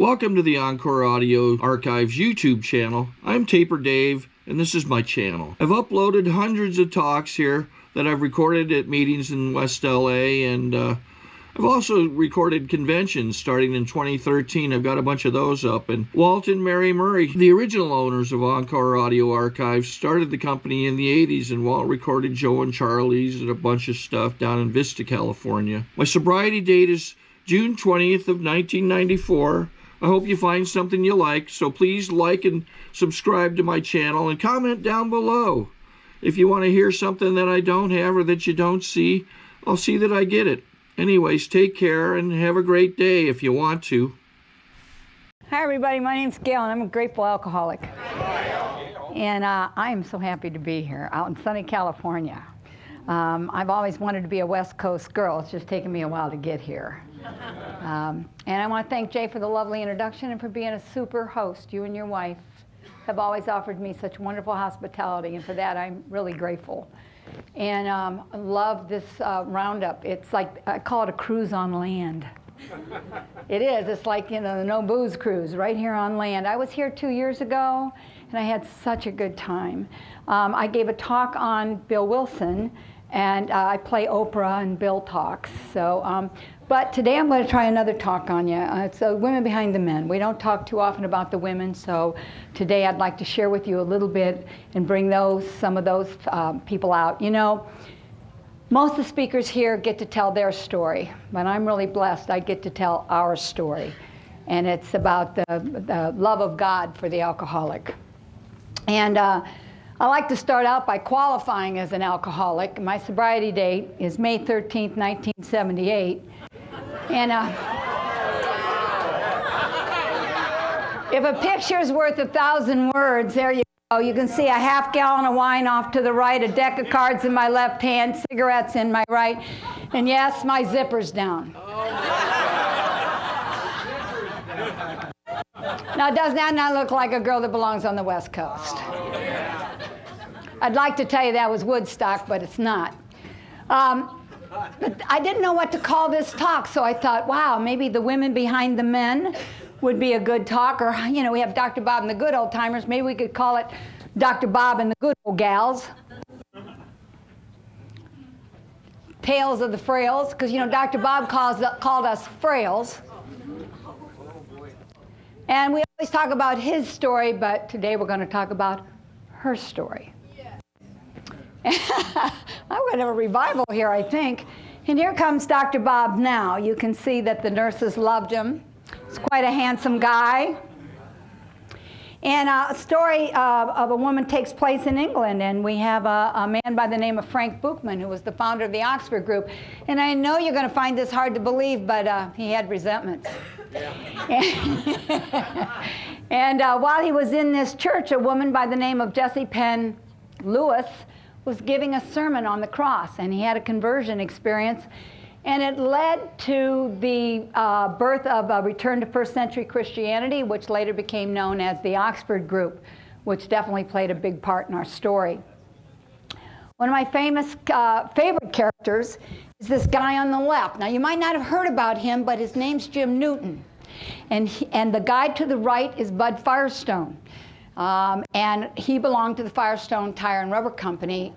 Welcome to the Encore Audio Archives YouTube channel. I'm Taper Dave, and this is my channel. I've uploaded hundreds of talks here that I've recorded at meetings in West LA, and I've also recorded conventions starting in 2013. I've got a bunch of those up. And Walt and Mary Murray, the original owners of Encore Audio Archives, started the company in the 80s, and Walt recorded Joe and Charlie's and a bunch of stuff down in Vista, California. My sobriety date is June 20th of 1994. I hope you find something you like, so please like and subscribe to my channel and comment down below. If you want to hear something that I don't have or that you don't see, I'll see that I get it. Anyways, take care and have a great day if you want to. Hi everybody, my name's Gail and I'm a grateful alcoholic. And I am so happy to be here out in sunny California. I've always wanted to be a West Coast girl. It's just taken me a while to get here. And I want to thank Jay for the lovely introduction and for being a super host. You and your wife have always offered me such wonderful hospitality, and for that I'm really grateful. And I love this roundup. It's like, I call it a cruise on land. It is. It's like, you know, the no booze cruise right here on land. I was here 2 years ago, and I had such a good time. I gave a talk on Bill Wilson, and I play Oprah and Bill talks. So, but today I'm going to try another talk on you. It's Women Behind the Men. We don't talk too often about the women, so today I'd like to share with you a little bit and bring some of those people out. You know, most of the speakers here get to tell their story, but I'm really blessed. I get to tell our story, and it's about the love of God for the alcoholic. And I like to start out by qualifying as an alcoholic. My sobriety date is May 13th, 1978. And if a picture's worth 1,000 words, there you go. You can see a half gallon of wine off to the right, a deck of cards in my left hand, cigarettes in my right, and yes, my zipper's down. Now, does that not look like a girl that belongs on the West Coast? I'd like to tell you that was Woodstock, but it's not. But I didn't know what to call this talk, so I thought, wow, maybe the women behind the men would be a good talk. Or, you know, we have Dr. Bob and the good old timers. Maybe we could call it Dr. Bob and the good old gals. Tales of the frails, because, you know, Dr. Bob called us frails. And we always talk about his story, but today we're going to talk about her story. I'm going to have a revival here, I think. And here comes Dr. Bob now. You can see that the nurses loved him. He's quite a handsome guy. And a story of a woman takes place in England, and we have a man by the name of Frank Buchman, who was the founder of the Oxford Group. And I know you're going to find this hard to believe, but he had resentments. And while he was in this church, a woman by the name of Jessie Penn Lewis was giving a sermon on the cross, and he had a conversion experience, and it led to the birth of a return to first century Christianity, which later became known as the Oxford Group, which definitely played a big part in our story. One of my famous favorite characters is this guy on the left. Now, you might not have heard about him, but his name's Jim Newton, and the guy to the right is Bud Firestone. And he belonged to the Firestone Tire and Rubber Company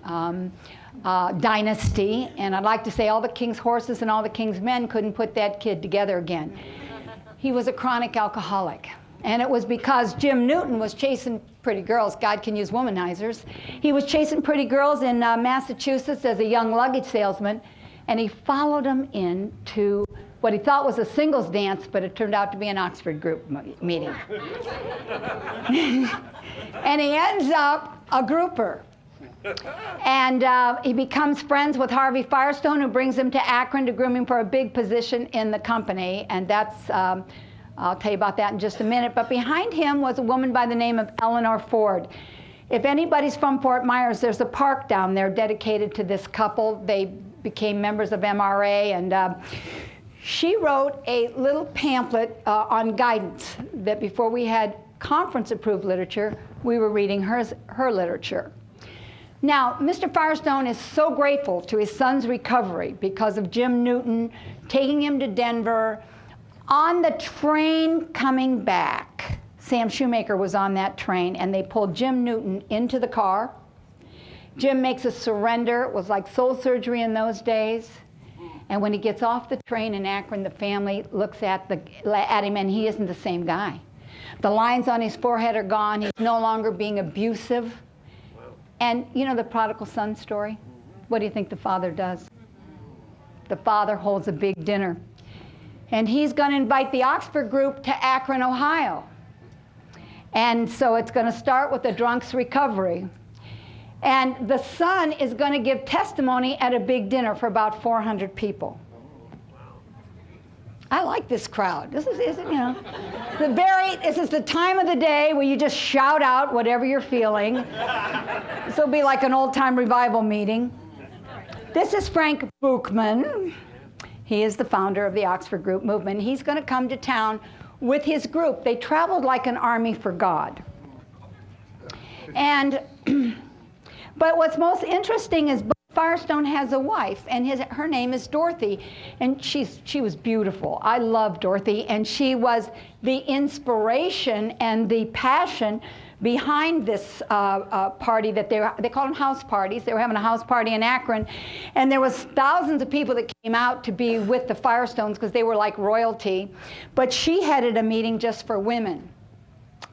dynasty, and I'd like to say all the king's horses and all the king's men couldn't put that kid together again. He was a chronic alcoholic, and it was because Jim Newton was chasing pretty girls. God can use womanizers. He was chasing pretty girls in Massachusetts as a young luggage salesman, and he followed them into what he thought was a singles dance, but it turned out to be an Oxford Group meeting. And he ends up a grouper. And he becomes friends with Harvey Firestone, who brings him to Akron to groom him for a big position in the company. And that's, I'll tell you about that in just a minute. But behind him was a woman by the name of Eleanor Ford. If anybody's from Fort Myers, there's a park down there dedicated to this couple. They became members of MRA, and she wrote a little pamphlet on guidance that before we had conference-approved literature, we were reading her literature. Now, Mr. Firestone is so grateful to his son's recovery because of Jim Newton taking him to Denver, On the train coming back, Sam Shoemaker was on that train, and they pulled Jim Newton into the car. Jim makes a surrender. It was like soul surgery in those days. And when he gets off the train in Akron, the family looks at him, and he isn't the same guy. The lines on his forehead are gone. He's no longer being abusive. And you know the prodigal son story? What do you think the father does? The father holds a big dinner. And he's going to invite the Oxford group to Akron, Ohio. And so it's going to start with the drunk's recovery. And the son is going to give testimony at a big dinner for about 400 people. I like this crowd. This is you know, this is the time of the day where you just shout out whatever you're feeling. This will be like an old-time revival meeting. This is Frank Buchman. He is the founder of the Oxford Group movement. He's going to come to town with his group. They traveled like an army for God. And but what's most interesting is Firestone has a wife, and her name is Dorothy, and she was beautiful. I love Dorothy, and she was the inspiration and the passion behind this party that they call them house parties. They were having a house party in Akron, and there was thousands of people that came out to be with the Firestones because they were like royalty. But she headed a meeting just for women,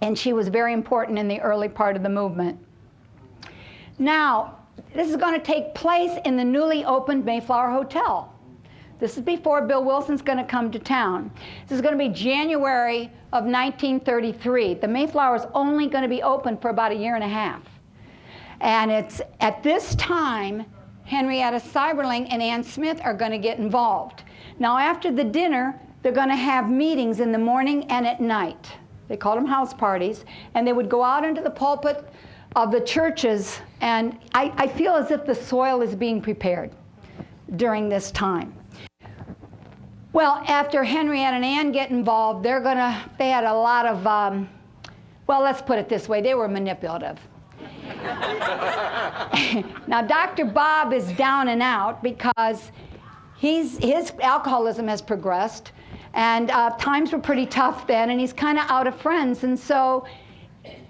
and she was very important in the early part of the movement. Now, this is going to take place in the newly opened Mayflower Hotel. This is before Bill Wilson's going to come to town. This is going to be January of 1933. The Mayflower is only going to be open for about a year and a half. And it's at this time, Henrietta Seiberling and Ann Smith are going to get involved. Now, after the dinner, they're going to have meetings in the morning and at night. They called them house parties. And they would go out into the pulpit of the churches, and I feel as if the soil is being prepared during this time. Well, after Henrietta and Ann get involved, they had a lot of, well, let's put it this way, they were manipulative. Now, Dr. Bob is down and out because his alcoholism has progressed, and times were pretty tough then, and he's kind of out of friends, and so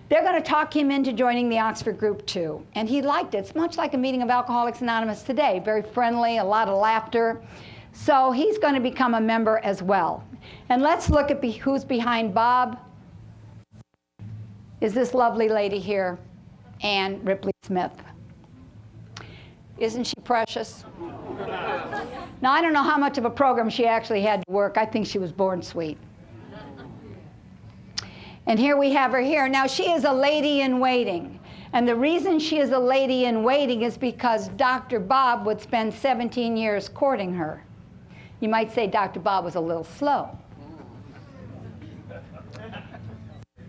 they're going to talk him into joining the Oxford group too. And he liked it. It's much like a meeting of Alcoholics Anonymous today. Very friendly, a lot of laughter. So he's going to become a member as well. And let's look at who's behind Bob. Is this lovely lady here, Ann Ripley Smith. Isn't she precious? Now, I don't know how much of a program she actually had to work. I think she was born sweet. And here we have her here. Now, she is a lady in waiting. And the reason she is a lady in waiting is because Dr. Bob would spend 17 years courting her. You might say Dr. Bob was a little slow.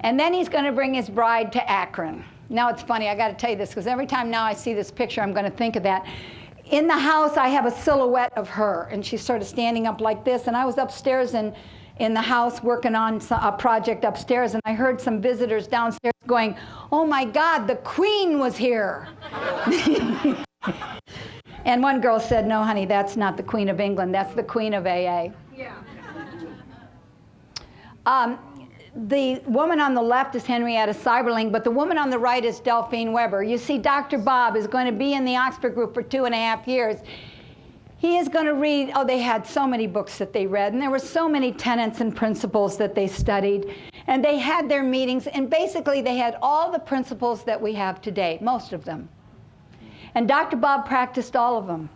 And then he's going to bring his bride to Akron. Now, it's funny, I got to tell you this, because every time now I see this picture, I'm going to think of that. In the house, I have a silhouette of her, and she's sort of standing up like this. And I was upstairs in the house working on a project upstairs, and I heard some visitors downstairs going, "Oh my God, the Queen was here." And one girl said, "No, honey, that's not the Queen of England, that's the Queen of AA." Yeah. The woman on the left is Henrietta Seiberling, but the woman on the right is Delphine Weber. You see, Dr. Bob is going to be in the Oxford group for 2.5 years. He is going to read, they had so many books that they read, and there were so many tenets and principles that they studied, and they had their meetings, and basically they had all the principles that we have today, most of them. And Dr. Bob practiced all of them,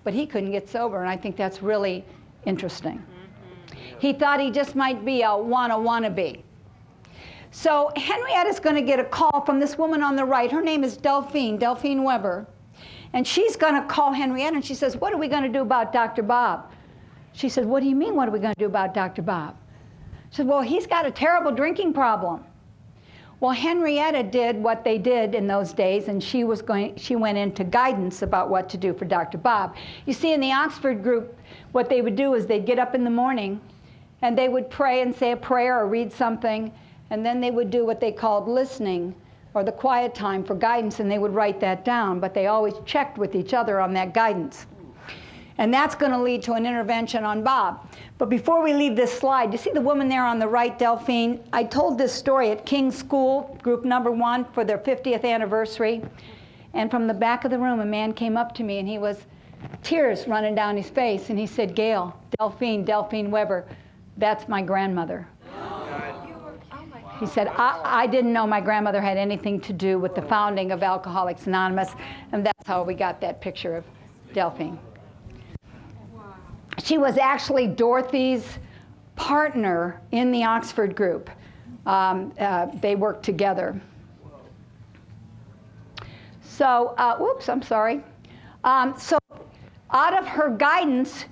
but he couldn't get sober, and I think that's really interesting. He thought he just might be a wannabe. So Henrietta's going to get a call from this woman on the right. Her name is Delphine Weber. And she's going to call Henrietta, and she says, "What are we going to do about Dr. Bob?" She said, "What do you mean, what are we going to do about Dr. Bob?" She said, "Well, he's got a terrible drinking problem." Well, Henrietta did what they did in those days, and she went into guidance about what to do for Dr. Bob. You see, in the Oxford group, what they would do is they'd get up in the morning, and they would pray and say a prayer or read something, and then they would do what they called listening, or the quiet time for guidance, and they would write that down, but they always checked with each other on that guidance. And that's going to lead to an intervention on Bob. But before we leave this slide, you see the woman there on the right, Delphine? I told this story at King's School, group number 1, for their 50th anniversary. And from the back of the room, a man came up to me, and he was tears running down his face. And he said, Gail, Delphine Weber, that's my grandmother. He said, I didn't know my grandmother had anything to do with the founding of Alcoholics Anonymous. And that's how we got that picture of Delphine. She was actually Dorothy's partner in the Oxford group. They worked together. So, whoops, I'm sorry. So out of her guidance,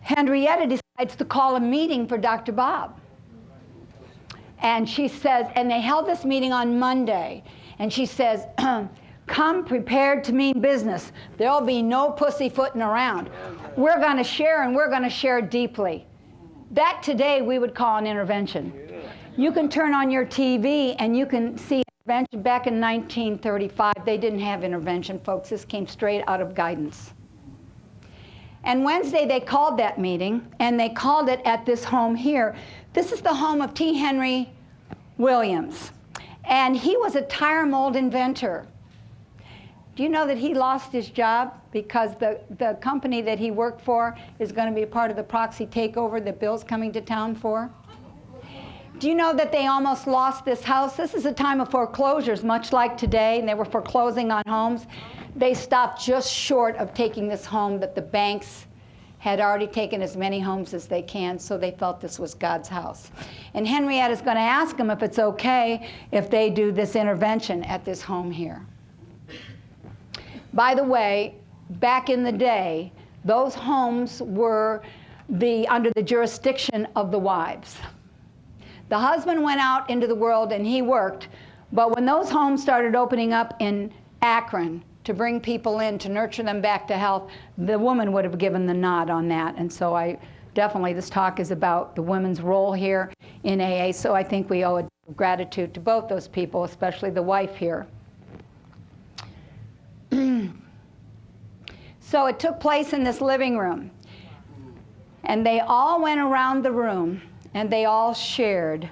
Henrietta decides to call a meeting for Dr. Bob. And she says, and they held this meeting on Monday, and she says, come prepared to mean business. There'll be no pussyfooting around. We're going to share, and we're going to share deeply. That today we would call an intervention. You can turn on your TV and you can see intervention. Back in 1935, they didn't have intervention, folks. This came straight out of guidance. And Wednesday they called that meeting, and they called it at this home here. This is the home of T. Henry Williams. And he was a tire mold inventor. Do you know that he lost his job because the company that he worked for is going to be a part of the proxy takeover that Bill's coming to town for? Do you know that they almost lost this house? This is a time of foreclosures, much like today, and they were foreclosing on homes. They stopped just short of taking this home that the banks had already taken as many homes as they can, so they felt this was God's house. And Henrietta's going to ask them if it's okay if they do this intervention at this home here. By the way, back in the day, those homes were under the jurisdiction of the wives. The husband went out into the world and he worked, but when those homes started opening up in Akron to bring people in to nurture them back to health, the woman would have given the nod on that. And so this talk is about the women's role here in AA, so I think we owe a gratitude to both those people, especially the wife here. So it took place in this living room, and they all went around the room and they all shared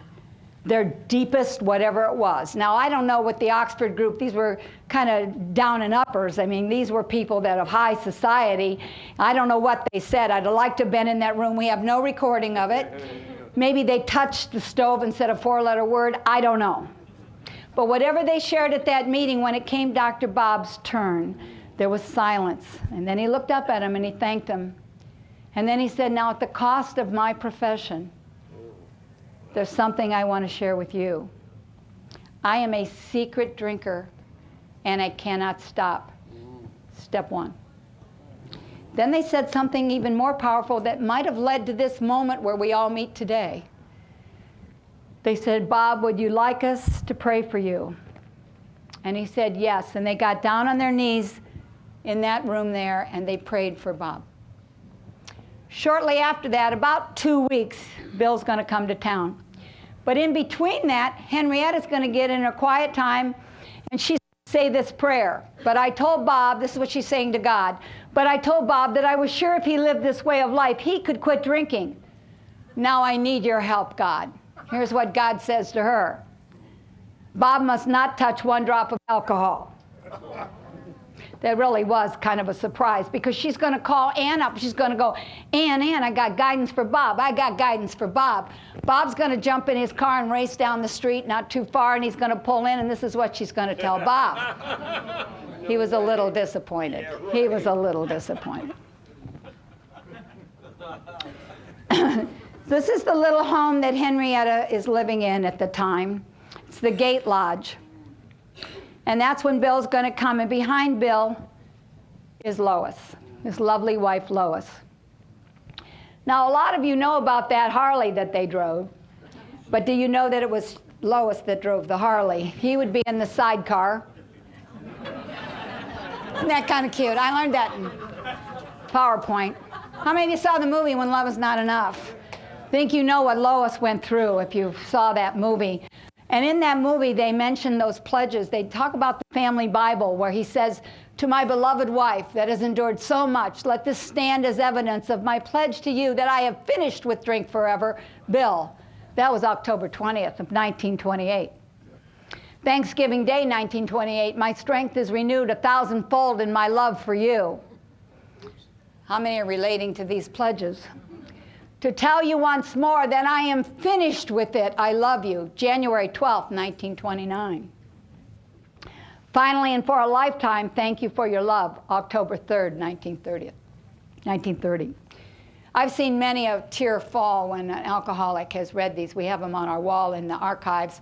their deepest whatever it was. Now, I don't know what the Oxford group, these were kind of down and uppers. I mean, these were people that of high society. I don't know what they said. I'd have liked to have been in that room. We have no recording of it. Maybe they touched the stove and said a 4-letter word. I don't know. But whatever they shared at that meeting, when it came Dr. Bob's turn, there was silence. And then he looked up at him and he thanked him. And then he said, now at the cost of my profession, there's something I want to share with you. I am a secret drinker and I cannot stop. Step 1. Then they said something even more powerful that might have led to this moment where we all meet today. They said, Bob, would you like us to pray for you? And he said, yes. And they got down on their knees in that room there and they prayed for Bob. Shortly after that, about 2 weeks, Bill's going to come to town. But in between that, Henrietta's going to get in her quiet time and she's going to say this prayer. But I told Bob, this is what she's saying to God, but I told Bob that I was sure if he lived this way of life, he could quit drinking. Now I need your help, God. Here's what God says to her. Bob must not touch 1 drop of alcohol. That really was kind of a surprise because she's going to call Ann up. She's going to go, Ann, I got guidance for Bob. I got guidance for Bob. Bob's going to jump in his car and race down the street not too far, and he's going to pull in, and this is what she's going to tell Bob. He was a little disappointed. He was a little disappointed. This is the little home that Henrietta is living in at the time. It's the Gate Lodge. And that's when Bill's going to come. And behind Bill is Lois, his lovely wife, Lois. Now, a lot of you know about that Harley that they drove. But do you know that it was Lois that drove the Harley? He would be in the sidecar. Isn't that kind of cute? I learned that in PowerPoint. How many of you saw the movie When Love Is Not Enough? I think you know what Lois went through if you saw that movie. And in that movie, they mention those pledges. They talk about the family Bible where he says, To my beloved wife that has endured so much, let this stand as evidence of my pledge to you that I have finished with drink forever. Bill. That was October 20th of 1928. Thanksgiving Day, 1928, my strength is renewed 1,000-fold in my love for you. How many are relating to these pledges? To tell you once more that I am finished with it, I love you. January 12th, 1929. Finally, and for a lifetime, thank you for your love. October 3rd, 1930. I've seen many a tear fall when an alcoholic has read these. We have them on our wall in the archives.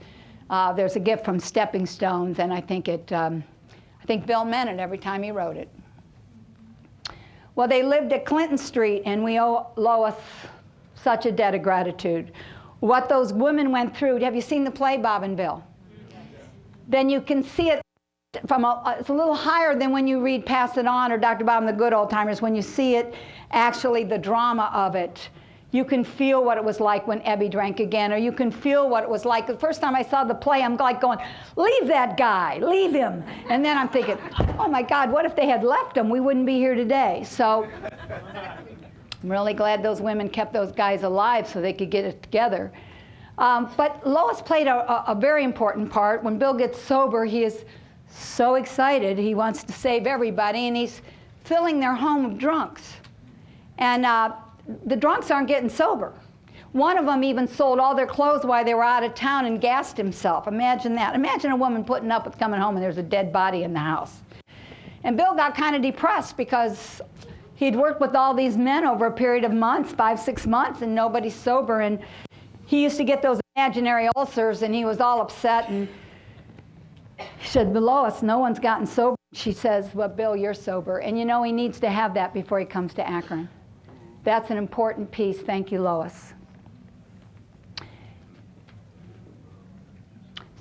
There's a gift from Stepping Stones, and I think Bill meant it every time he wrote it. Well, they lived at Clinton Street, and we owe Lois such a debt of gratitude. What those women went through. Have you seen the play, Bob and Bill? Then you can see it from it's a little higher than when you read Pass It On or Dr. Bob and the Good Old Timers. When you see it, actually the drama of it, you can feel what it was like when Ebby drank again, or you can feel what it was like. The first time I saw the play, I'm like going, leave that guy, leave him. And then I'm thinking, oh my God, what if they had left him? We wouldn't be here today. So I'm really glad those women kept those guys alive so they could get it together. But Lois played a very important part. When Bill gets sober, he is so excited. He wants to save everybody, and he's filling their home with drunks. And the drunks aren't getting sober. One of them even sold all their clothes while they were out of town and gassed himself. Imagine that. Imagine a woman putting up with coming home and there's a dead body in the house. And Bill got kind of depressed because he'd worked with all these men over a period of months, 5-6 months, and nobody's sober. And he used to get those imaginary ulcers, and he was all upset. And he said, Lois, no one's gotten sober. She says, well, Bill, you're sober. And you know he needs to have that before he comes to Akron. That's an important piece. Thank you, Lois.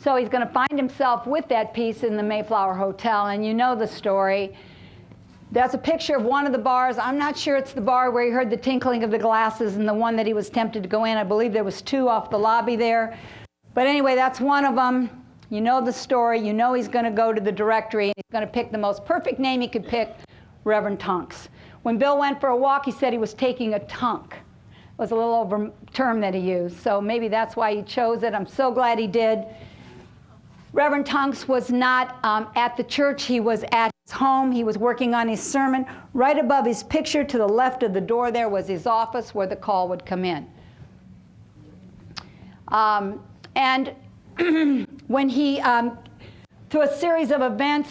So he's going to find himself with that piece in the Mayflower Hotel, and you know the story. That's a picture of one of the bars. I'm not sure it's the bar where he heard the tinkling of the glasses and the one that he was tempted to go in. I believe there was 2 off the lobby there. But anyway, that's one of them. You know the story. You know he's going to go to the directory, and he's going to pick the most perfect name he could pick, Reverend Tunks. When Bill went for a walk, he said he was taking a tunk. It was a little over term that he used, so maybe that's why he chose it. I'm so glad he did. Reverend Tunks was not at the church. He was at his home. He was working on his sermon. Right above his picture to the left of the door there was his office where the call would come in. And when he, through a series of events,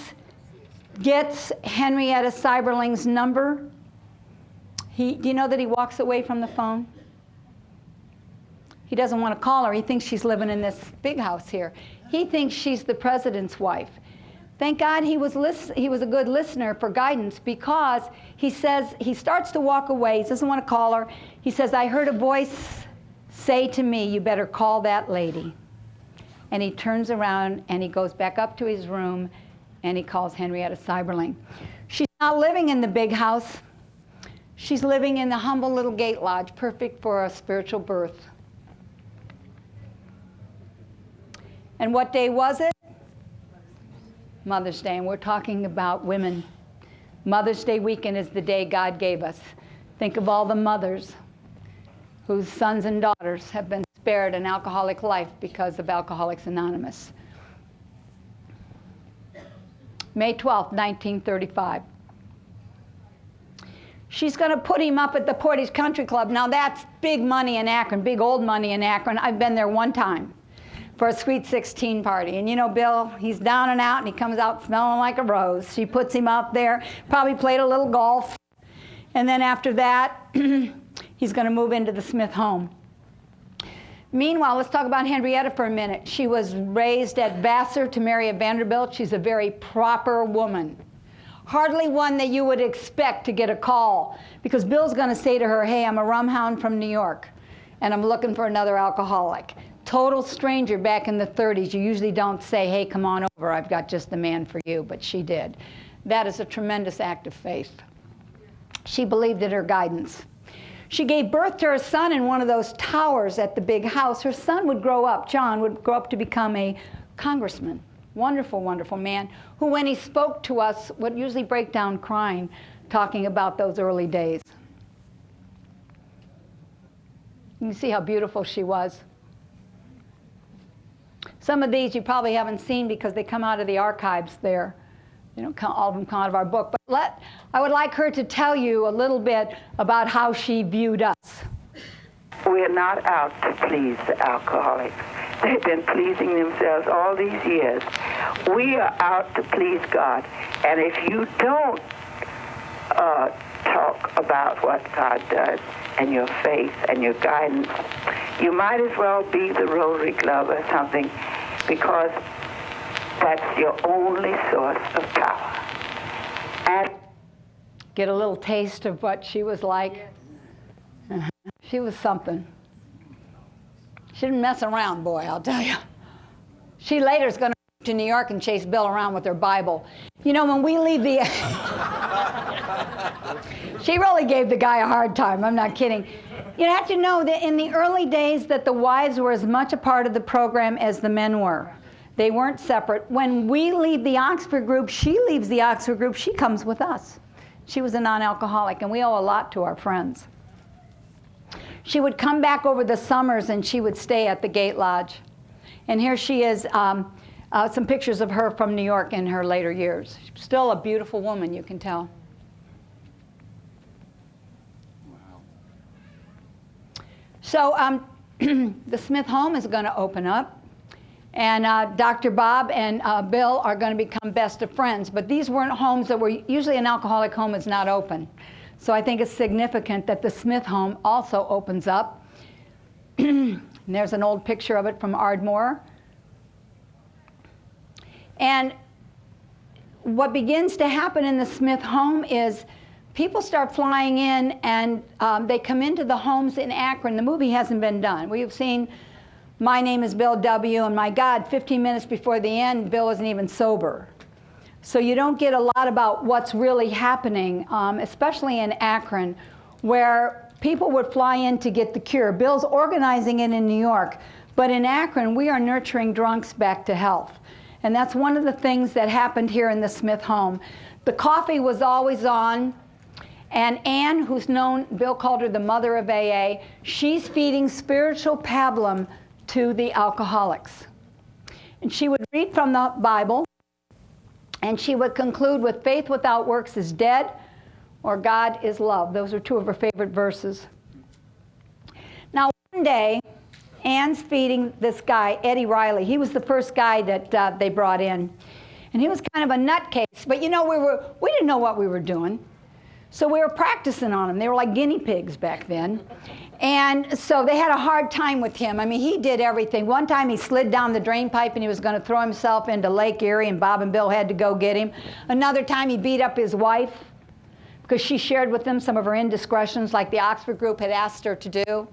gets Henrietta Seiberling's number, do you know that he walks away from the phone? He doesn't want to call her. He thinks she's living in this big house here. He thinks she's the president's wife. Thank God he was a good listener for guidance, because he says, he starts to walk away. He doesn't want to call her. He says, I heard a voice say to me, you better call that lady. And he turns around and he goes back up to his room and he calls Henrietta Seiberling. She's not living in the big house. She's living in the humble little gate lodge, perfect for a spiritual birth. And what day was it? Mother's Day, and we're talking about women. Mother's Day weekend is the day God gave us. Think of all the mothers whose sons and daughters have been spared an alcoholic life because of Alcoholics Anonymous. May 12th, 1935. She's going to put him up at the Portage Country Club. Now that's big money in Akron, big old money in Akron. I've been there one time for a Sweet 16 party. And you know Bill, he's down and out, and he comes out smelling like a rose. She puts him up there, probably played a little golf. And then after that, he's going to move into the Smith home. Meanwhile, let's talk about Henrietta for a minute. She was raised at Vassar to marry a Vanderbilt. She's a very proper woman. Hardly one that you would expect to get a call, because Bill's going to say to her, hey, I'm a rum hound from New York, and I'm looking for another alcoholic. Total stranger back in the 30s. You usually don't say, hey, come on over, I've got just the man for you, but she did. That is a tremendous act of faith. She believed in her guidance. She gave birth to her son in one of those towers at the big house. Her son would grow up, John would grow up to become a congressman. Wonderful, wonderful man who, when he spoke to us, would usually break down crying, talking about those early days. You can see how beautiful she was. Some of these you probably haven't seen because they come out of the archives there. You know, all of them come out of our book. But I would like her to tell you a little bit about how she viewed us. We're not out to please the alcoholics. They've been pleasing themselves all these years. We are out to please God. And if you don't talk about what God does and your faith and your guidance, you might as well be the Rotary Club or something, because that's your only source of power. And get a little taste of what she was like. Yes. She was something. She didn't mess around, boy, I'll tell you. She later is going to New York and chase Bill around with her Bible. You know, when we leave the... She really gave the guy a hard time, I'm not kidding. You have to know that in the early days that the wives were as much a part of the program as the men were. They weren't separate. When we leave the Oxford group, she leaves the Oxford group, she comes with us. She was a non-alcoholic, and we owe a lot to our friends. She would come back over the summers, and she would stay at the Gate Lodge. And here she is, some pictures of her from New York in her later years. Still a beautiful woman, you can tell. Wow. So the Smith home is going to open up. And Dr. Bob and Bill are going to become best of friends. But these weren't homes that were, usually an alcoholic home is not open. So I think it's significant that the Smith home also opens up. And there's an old picture of it from Ardmore. And what begins to happen in the Smith home is people start flying in, and they come into the homes in Akron. The movie hasn't been done. We've seen My Name is Bill W., and my God, 15 minutes before the end, Bill isn't even sober. So you don't get a lot about what's really happening, especially in Akron, where people would fly in to get the cure. Bill's organizing it in New York, but in Akron, we are nurturing drunks back to health. And that's one of the things that happened here in the Smith home. The coffee was always on, and Ann, who's known, Bill called her the mother of AA, she's feeding spiritual pablum to the alcoholics. And she would read from the Bible, and she would conclude with, faith without works is dead, or God is love. Those are two of her favorite verses. Now one day, Ann's feeding this guy, Eddie Riley. He was the first guy that they brought in. And he was kind of a nutcase, but you know, we didn't know what we were doing. So we were practicing on him. They were like guinea pigs back then. And so they had a hard time with him. I mean, he did everything. One time he slid down the drain pipe and he was going to throw himself into Lake Erie, and Bob and Bill had to go get him. Another time he beat up his wife because she shared with him some of her indiscretions like the Oxford group had asked her to do.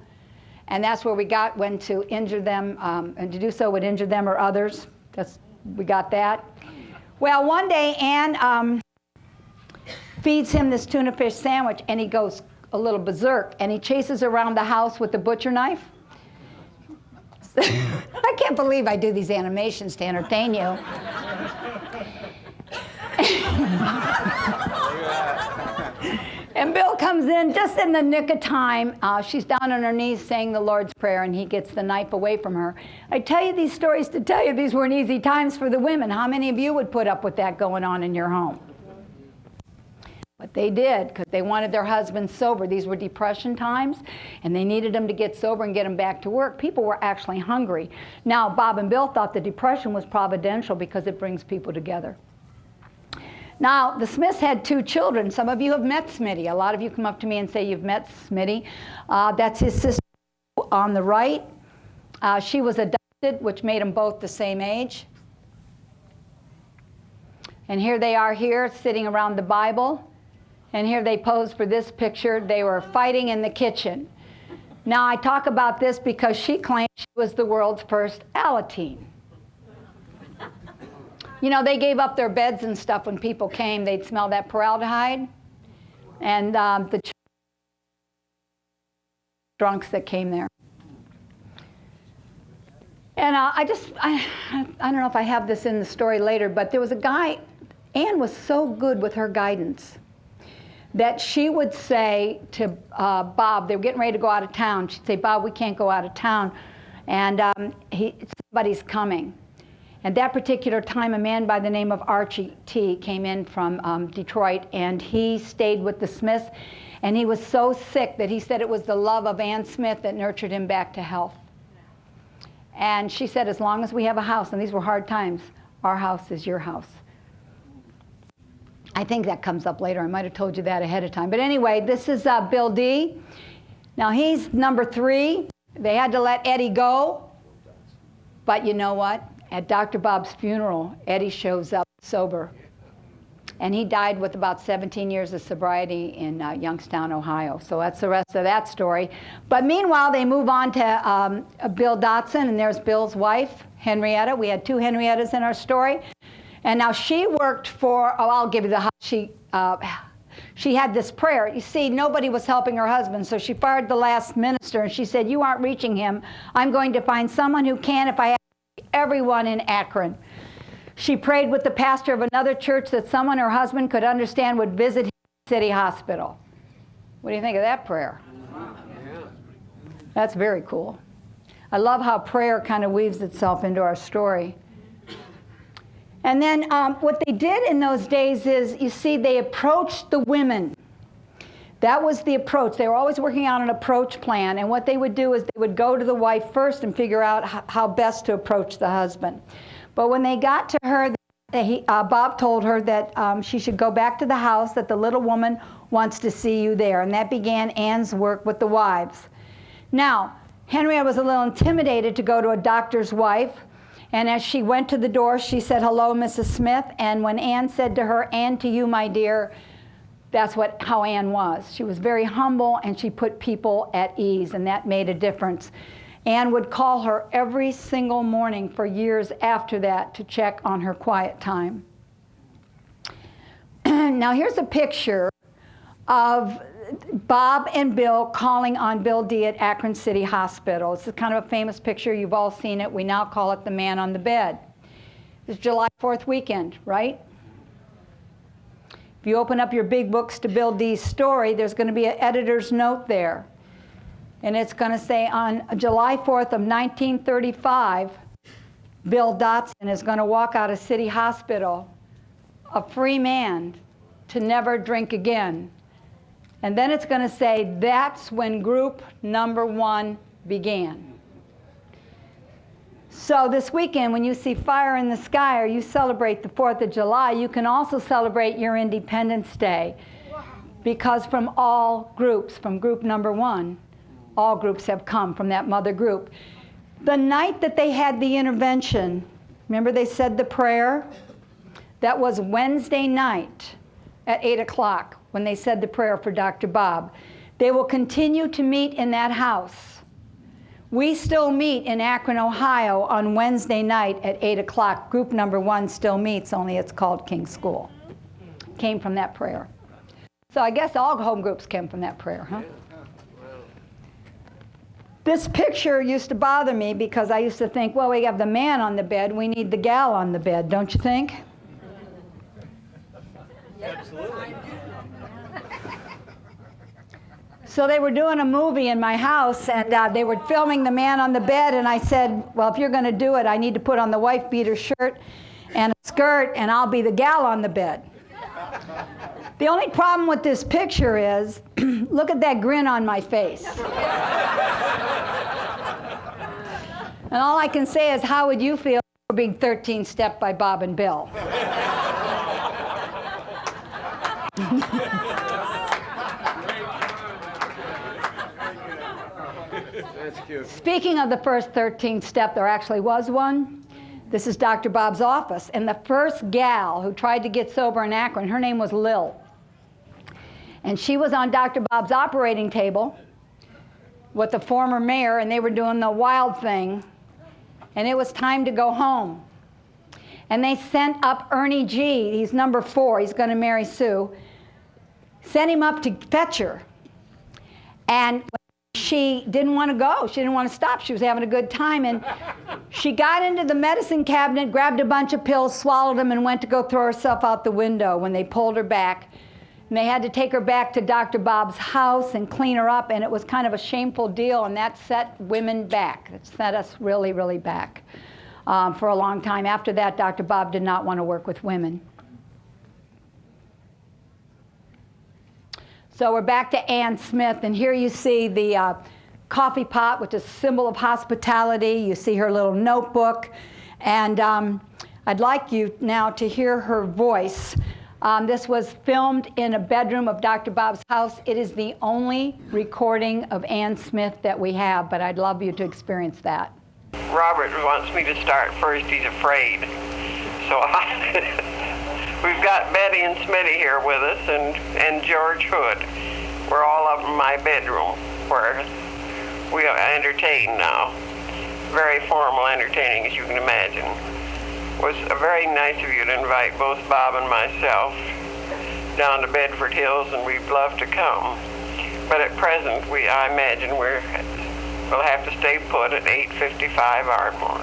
And that's where we got when to injure them, and to do so would injure them or others. We got that. Well, one day Ann feeds him this tuna fish sandwich, and he goes a little berserk, and he chases around the house with the butcher knife. I can't believe I do these animations to entertain you. And Bill comes in just in the nick of time. She's down on her knees saying the Lord's Prayer, and he gets the knife away from her. I tell you these stories to tell you these weren't easy times for the women. How many of you would put up with that going on in your home? But they did, because they wanted their husbands sober. These were depression times, and they needed them to get sober and get them back to work. People were actually hungry. Now, Bob and Bill thought the depression was providential because it brings people together. Now, the Smiths had 2 children. Some of you have met Smitty. A lot of you come up to me and say you've met Smitty. That's his sister on the right. She was adopted, which made them both the same age. And here they are here, sitting around the Bible. And here they posed for this picture. They were fighting in the kitchen. Now, I talk about this because she claimed she was the world's first Alateen. You know, they gave up their beds and stuff when people came. They'd smell that formaldehyde. And the drunks that came there. And I don't know if I have this in the story later, but there was a guy, Ann was so good with her guidance that she would say to Bob, they were getting ready to go out of town. She'd say, Bob, we can't go out of town, and somebody's coming. At that particular time, a man by the name of Archie T. came in from Detroit, and he stayed with the Smiths, and he was so sick that he said it was the love of Ann Smith that nurtured him back to health. And she said, as long as we have a house, and these were hard times, our house is your house. I think that comes up later. I might have told you that ahead of time. But anyway, this is Bill D. Now, he's number 3. They had to let Eddie go. But you know what? At Dr. Bob's funeral, Eddie shows up sober. And he died with about 17 years of sobriety in Youngstown, Ohio. So that's the rest of that story. But meanwhile, they move on to Bill Dotson, and there's Bill's wife, Henrietta. We had 2 Henriettas in our story. And now she worked for, oh, I'll give you the, she had this prayer. You see, nobody was helping her husband, so she fired the last minister, and she said, you aren't reaching him. I'm going to find someone who can if I have everyone in Akron. She prayed with the pastor of another church that someone her husband could understand would visit him at City Hospital. What do you think of that prayer? That's very cool. I love how prayer kind of weaves itself into our story. And then what they did in those days is, you see, they approached the women. That was the approach. They were always working on an approach plan, and what they would do is they would go to the wife first and figure out how best to approach the husband. But when they got to her, Bob told her that she should go back to the house, that the little woman wants to see you there, and that began Ann's work with the wives. Now, Henrietta was a little intimidated to go to a doctor's wife, and as she went to the door, she said, hello, Mrs. Smith, and when Ann said to her, Ann, to you, my dear, that's how Ann was. She was very humble, and she put people at ease, and that made a difference. Ann would call her every single morning for years after that to check on her quiet time. Now here's a picture of Bob and Bill calling on Bill D. at Akron City Hospital. This is kind of a famous picture. You've all seen it. We now call it the man on the bed. It's July 4th weekend, right? If you open up your big books to Bill D.'s story, there's going to be an editor's note there. And it's going to say, on July 4th of 1935, Bill Dotson is going to walk out of City Hospital, a free man, to never drink again. And then it's going to say, that's when group number 1 began. So this weekend, when you see fire in the sky or you celebrate the 4th of July, you can also celebrate your Independence Day. Because from all groups, from group number 1, all groups have come from that mother group. The night that they had the intervention, remember they said the prayer? That was Wednesday night at 8 o'clock when they said the prayer for Dr. Bob. They will continue to meet in that house. We still meet in Akron, Ohio on Wednesday night at 8 o'clock. Group number 1 still meets, only it's called King's School. Came from that prayer. So I guess all home groups came from that prayer, huh? This picture used to bother me because I used to think, well, we have the man on the bed, we need the gal on the bed, don't you think? Absolutely. So they were doing a movie in my house, and they were filming the man on the bed, and I said, well, if you're going to do it, I need to put on the wife beater shirt and a skirt, and I'll be the gal on the bed. The only problem with this picture is, look at that grin on my face. And all I can say is, how would you feel for being 13-stepped by Bob and Bill? That's cute. Speaking of the first 13th step, there actually was one. This is Dr. Bob's office. And the first gal who tried to get sober in Akron, her name was Lil. And she was on Dr. Bob's operating table with the former mayor, and they were doing the wild thing. And it was time to go home. And they sent up Ernie G. He's number 4. He's going to marry Sue. Sent him up to fetch her. And when he she didn't want to go. She didn't want to stop. She was having a good time. And she got into the medicine cabinet, grabbed a bunch of pills, swallowed them, and went to go throw herself out the window when they pulled her back. And they had to take her back to Dr. Bob's house and clean her up, and it was kind of a shameful deal, and that set women back. It set us really, really back for a long time. After that, Dr. Bob did not want to work with women. So we're back to Ann Smith, and here you see the coffee pot, which is a symbol of hospitality. You see her little notebook, and I'd like you now to hear her voice. This was filmed in a bedroom of Dr. Bob's house. It is the only recording of Ann Smith that we have, but I'd love you to experience that. Robert wants me to start first. He's afraid. So we've got Betty and Smitty here with us, and George Hood. We're all up in my bedroom where we entertain now. Very formal entertaining, as you can imagine. It was very nice of you to invite both Bob and myself down to Bedford Hills, and we'd love to come. But at present, I imagine we'll have to stay put at 855 Ardmore.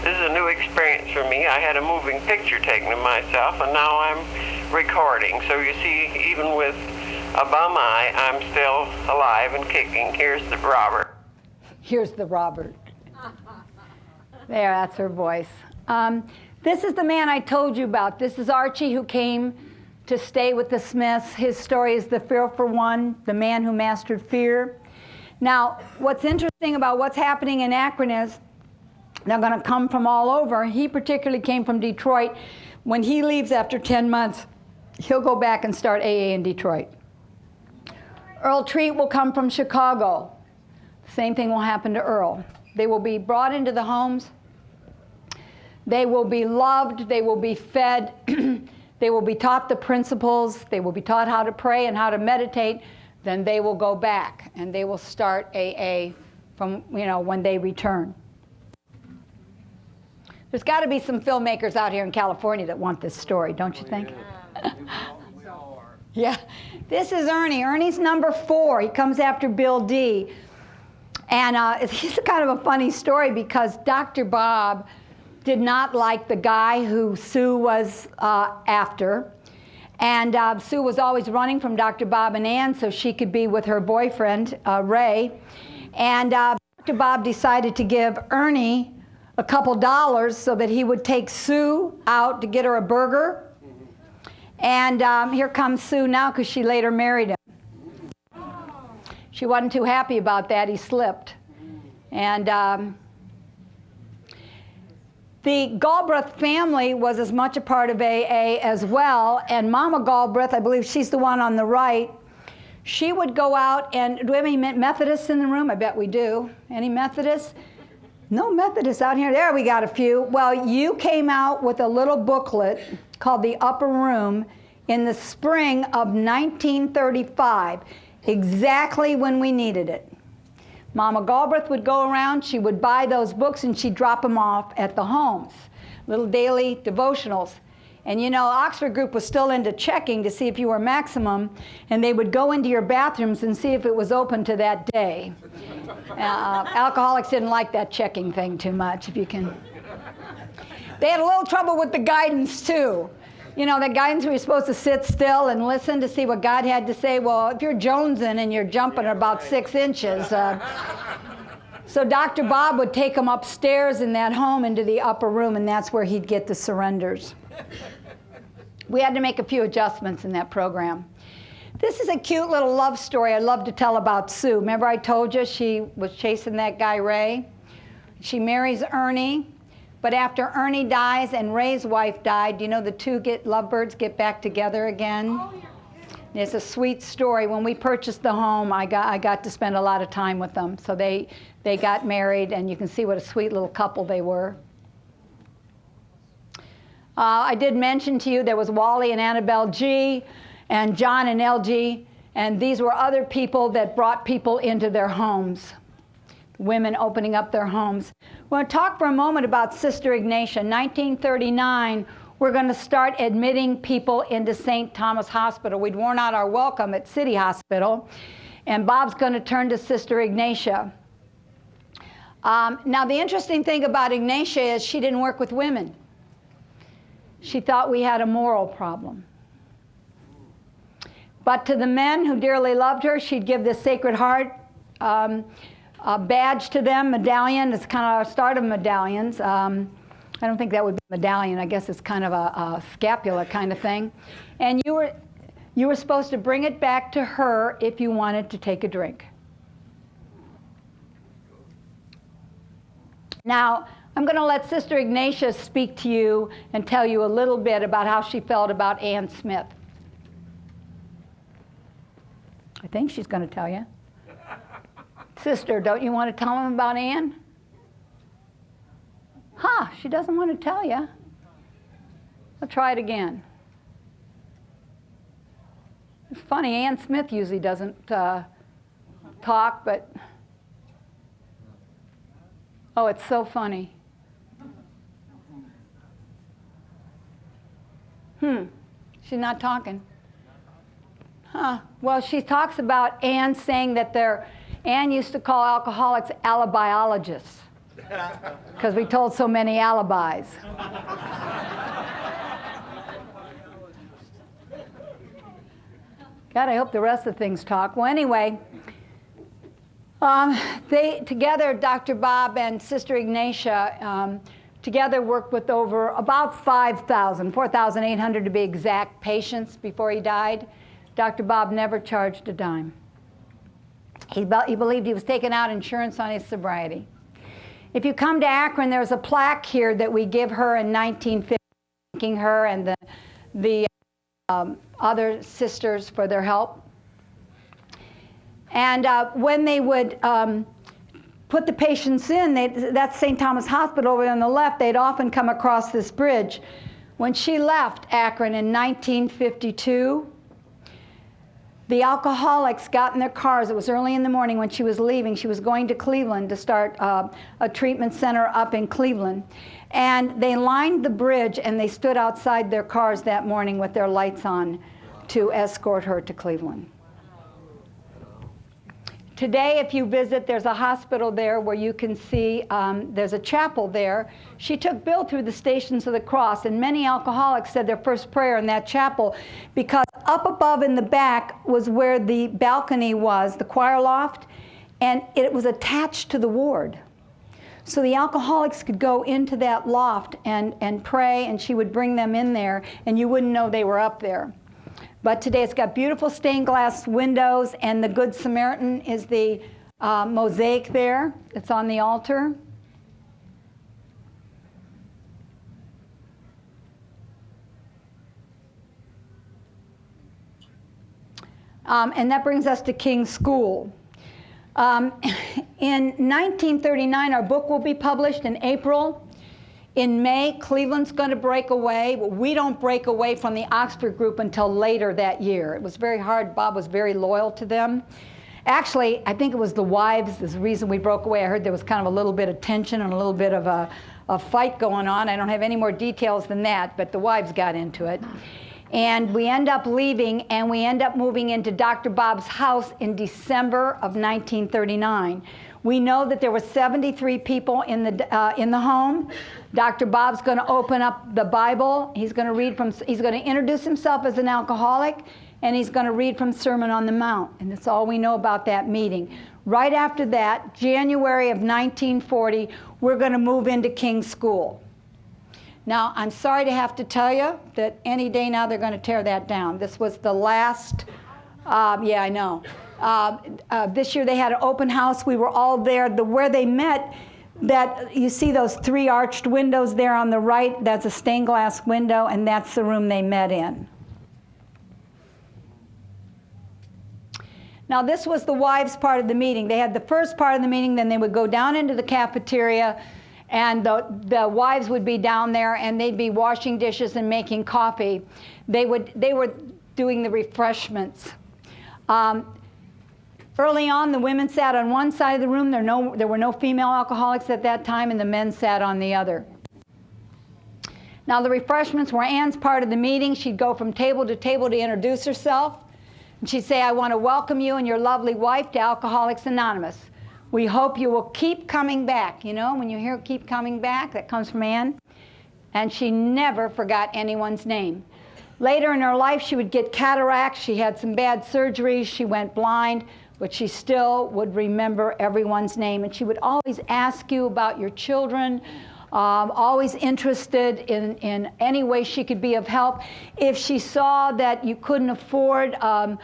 This is a new experience for me. I had a moving picture taken of myself, and now I'm recording. So you see, even with a bum eye, I'm still alive and kicking. Here's the Robert. Here's the Robert. There, that's her voice. This is the man I told you about. This is Archie, who came to stay with the Smiths. His story is the fearful one, the man who mastered fear. Now, what's interesting about what's happening in Akron is they're going to come from all over. He particularly came from Detroit. When he leaves after 10 months, he'll go back and start AA in Detroit. Earl Treat will come from Chicago. The same thing will happen to Earl. They will be brought into the homes. They will be loved, they will be fed, they will be taught the principles, they will be taught how to pray and how to meditate. Then they will go back and they will start AA from, when they return. There's got to be some filmmakers out here in California that want this story, don't you think? Yeah. This is Ernie. Ernie's number 4. He comes after Bill D. And it's kind of a funny story because Dr. Bob did not like the guy who Sue was after. And Sue was always running from Dr. Bob and Ann so she could be with her boyfriend, Ray. And Dr. Bob decided to give Ernie a couple dollars so that he would take Sue out to get her a burger. And here comes Sue now because she later married him. She wasn't too happy about that. He slipped. And the Galbraith family was as much a part of AA as well, and Mama Galbraith, I believe she's the one on the right, she would go out and, do we have any Methodists in the room? I bet we do. Any Methodists? No Methodists out here. There, we got a few. Well, you came out with a little booklet called The Upper Room in the spring of 1935, exactly when we needed it. Mama Galbraith would go around, she would buy those books and she'd drop them off at the homes, little daily devotionals. And Oxford Group was still into checking to see if you were maximum, and they would go into your bathrooms and see if it was open to that day. Alcoholics didn't like that checking thing too much, if you can. They had a little trouble with the guidance too. The guidance where you're supposed to sit still and listen to see what God had to say. Well, if you're jonesing and you're jumping about 6 inches. So Dr. Bob would take them upstairs in that home into the upper room, and that's where he'd get the surrenders. We had to make a few adjustments in that program. This is a cute little love story I love to tell about Sue. Remember I told you she was chasing that guy Ray? She marries Ernie. But after Ernie dies and Ray's wife died, the two lovebirds get back together again? Oh, yeah. It's a sweet story. When we purchased the home, I got to spend a lot of time with them. So they got married, and you can see what a sweet little couple they were. I did mention to you there was Wally and Annabelle G, and John and LG, and these were other people that brought people into their homes. Women opening up their homes. We're going to talk for a moment about Sister Ignatia. 1939, we're going to start admitting people into St. Thomas Hospital. We'd worn out our welcome at City Hospital, And Bob's going to turn to Sister Ignatia. Now, the interesting thing about Ignatia is she didn't work with women. She thought we had a moral problem. But to the men who dearly loved her, she'd give this Sacred Heart badge to them, medallion. It's kind of our start of medallions. I don't think that would be a medallion. I guess it's kind of a scapula kind of thing. And you were supposed to bring it back to her if you wanted to take a drink. Now, I'm going to let Sister Ignatia speak to you and tell you a little bit about how she felt about Ann Smith. I think she's going to tell you. Sister, don't you want to tell him about Ann? Huh, she doesn't want to tell you. I'll try it again. It's funny, Ann Smith usually doesn't talk, but oh, it's so funny. She's not talking. Huh. Well, she talks about Ann saying that Ann used to call alcoholics alibiologists because we told so many alibis. God, I hope the rest of the things talk. Well, anyway, they together, Dr. Bob and Sister Ignatia, together worked with over about 5,000, 4,800 to be exact, patients before he died. Dr. Bob never charged a dime. He believed he was taking out insurance on his sobriety. If you come to Akron, there's a plaque here that we give her in 1950, thanking her and the other sisters for their help. And when they would put the patients in, that's St. Thomas Hospital over on the left, they'd often come across this bridge. When she left Akron in 1952, the alcoholics got in their cars. It was early in the morning when she was leaving. She was going to Cleveland to start a treatment center up in Cleveland. And they lined the bridge and they stood outside their cars that morning with their lights on to escort her to Cleveland. Today, if you visit, there's a hospital there where you can see there's a chapel there. She took Bill through the Stations of the Cross, and many alcoholics said their first prayer in that chapel because up above in the back was where the balcony was, the choir loft, and it was attached to the ward. So the alcoholics could go into that loft and pray, and she would bring them in there, and you wouldn't know they were up there. But today it's got beautiful stained glass windows, and the Good Samaritan is the mosaic there. It's on the altar. And that brings us to King's School. In 1939, our book will be published in April. In May, Cleveland's going to break away. We don't break away from the Oxford group until later that year. It was very hard. Bob was very loyal to them. Actually, I think it was the wives is the reason we broke away. I heard there was kind of a little bit of tension and a little bit of a fight going on. I don't have any more details than that, but the wives got into it. And we end up leaving, and we end up moving into Dr. Bob's house in December of 1939. We know that there were 73 people in the home. Dr. Bob's going to open up the Bible. He's going to read from. He's going to introduce himself as an alcoholic, and he's going to read from Sermon on the Mount. And that's all we know about that meeting. Right after that, January of 1940, we're going to move into King's School. Now, I'm sorry to have to tell you that any day now they're going to tear that down. This was the last. Yeah, I know. This year they had an open house. We were all there. Where they met, that you see those 3 arched windows there on the right, that's a stained glass window, and that's the room they met in. Now this was the wives' part of the meeting. They had the first part of the meeting, then they would go down into the cafeteria, and the wives would be down there, and they'd be washing dishes and making coffee. They were doing the refreshments. Early on, the women sat on one side of the room. There were no female alcoholics at that time, and the men sat on the other. Now, the refreshments were Ann's part of the meeting. She'd go from table to introduce herself. And she'd say, I want to welcome you and your lovely wife to Alcoholics Anonymous. We hope you will keep coming back. You know, when you hear keep coming back, that comes from Ann. And she never forgot anyone's name. Later in her life, she would get cataracts. She had some bad surgeries. She went blind, but she still would remember everyone's name. And she would always ask you about your children, always interested in any way she could be of help. If she saw that you couldn't afford a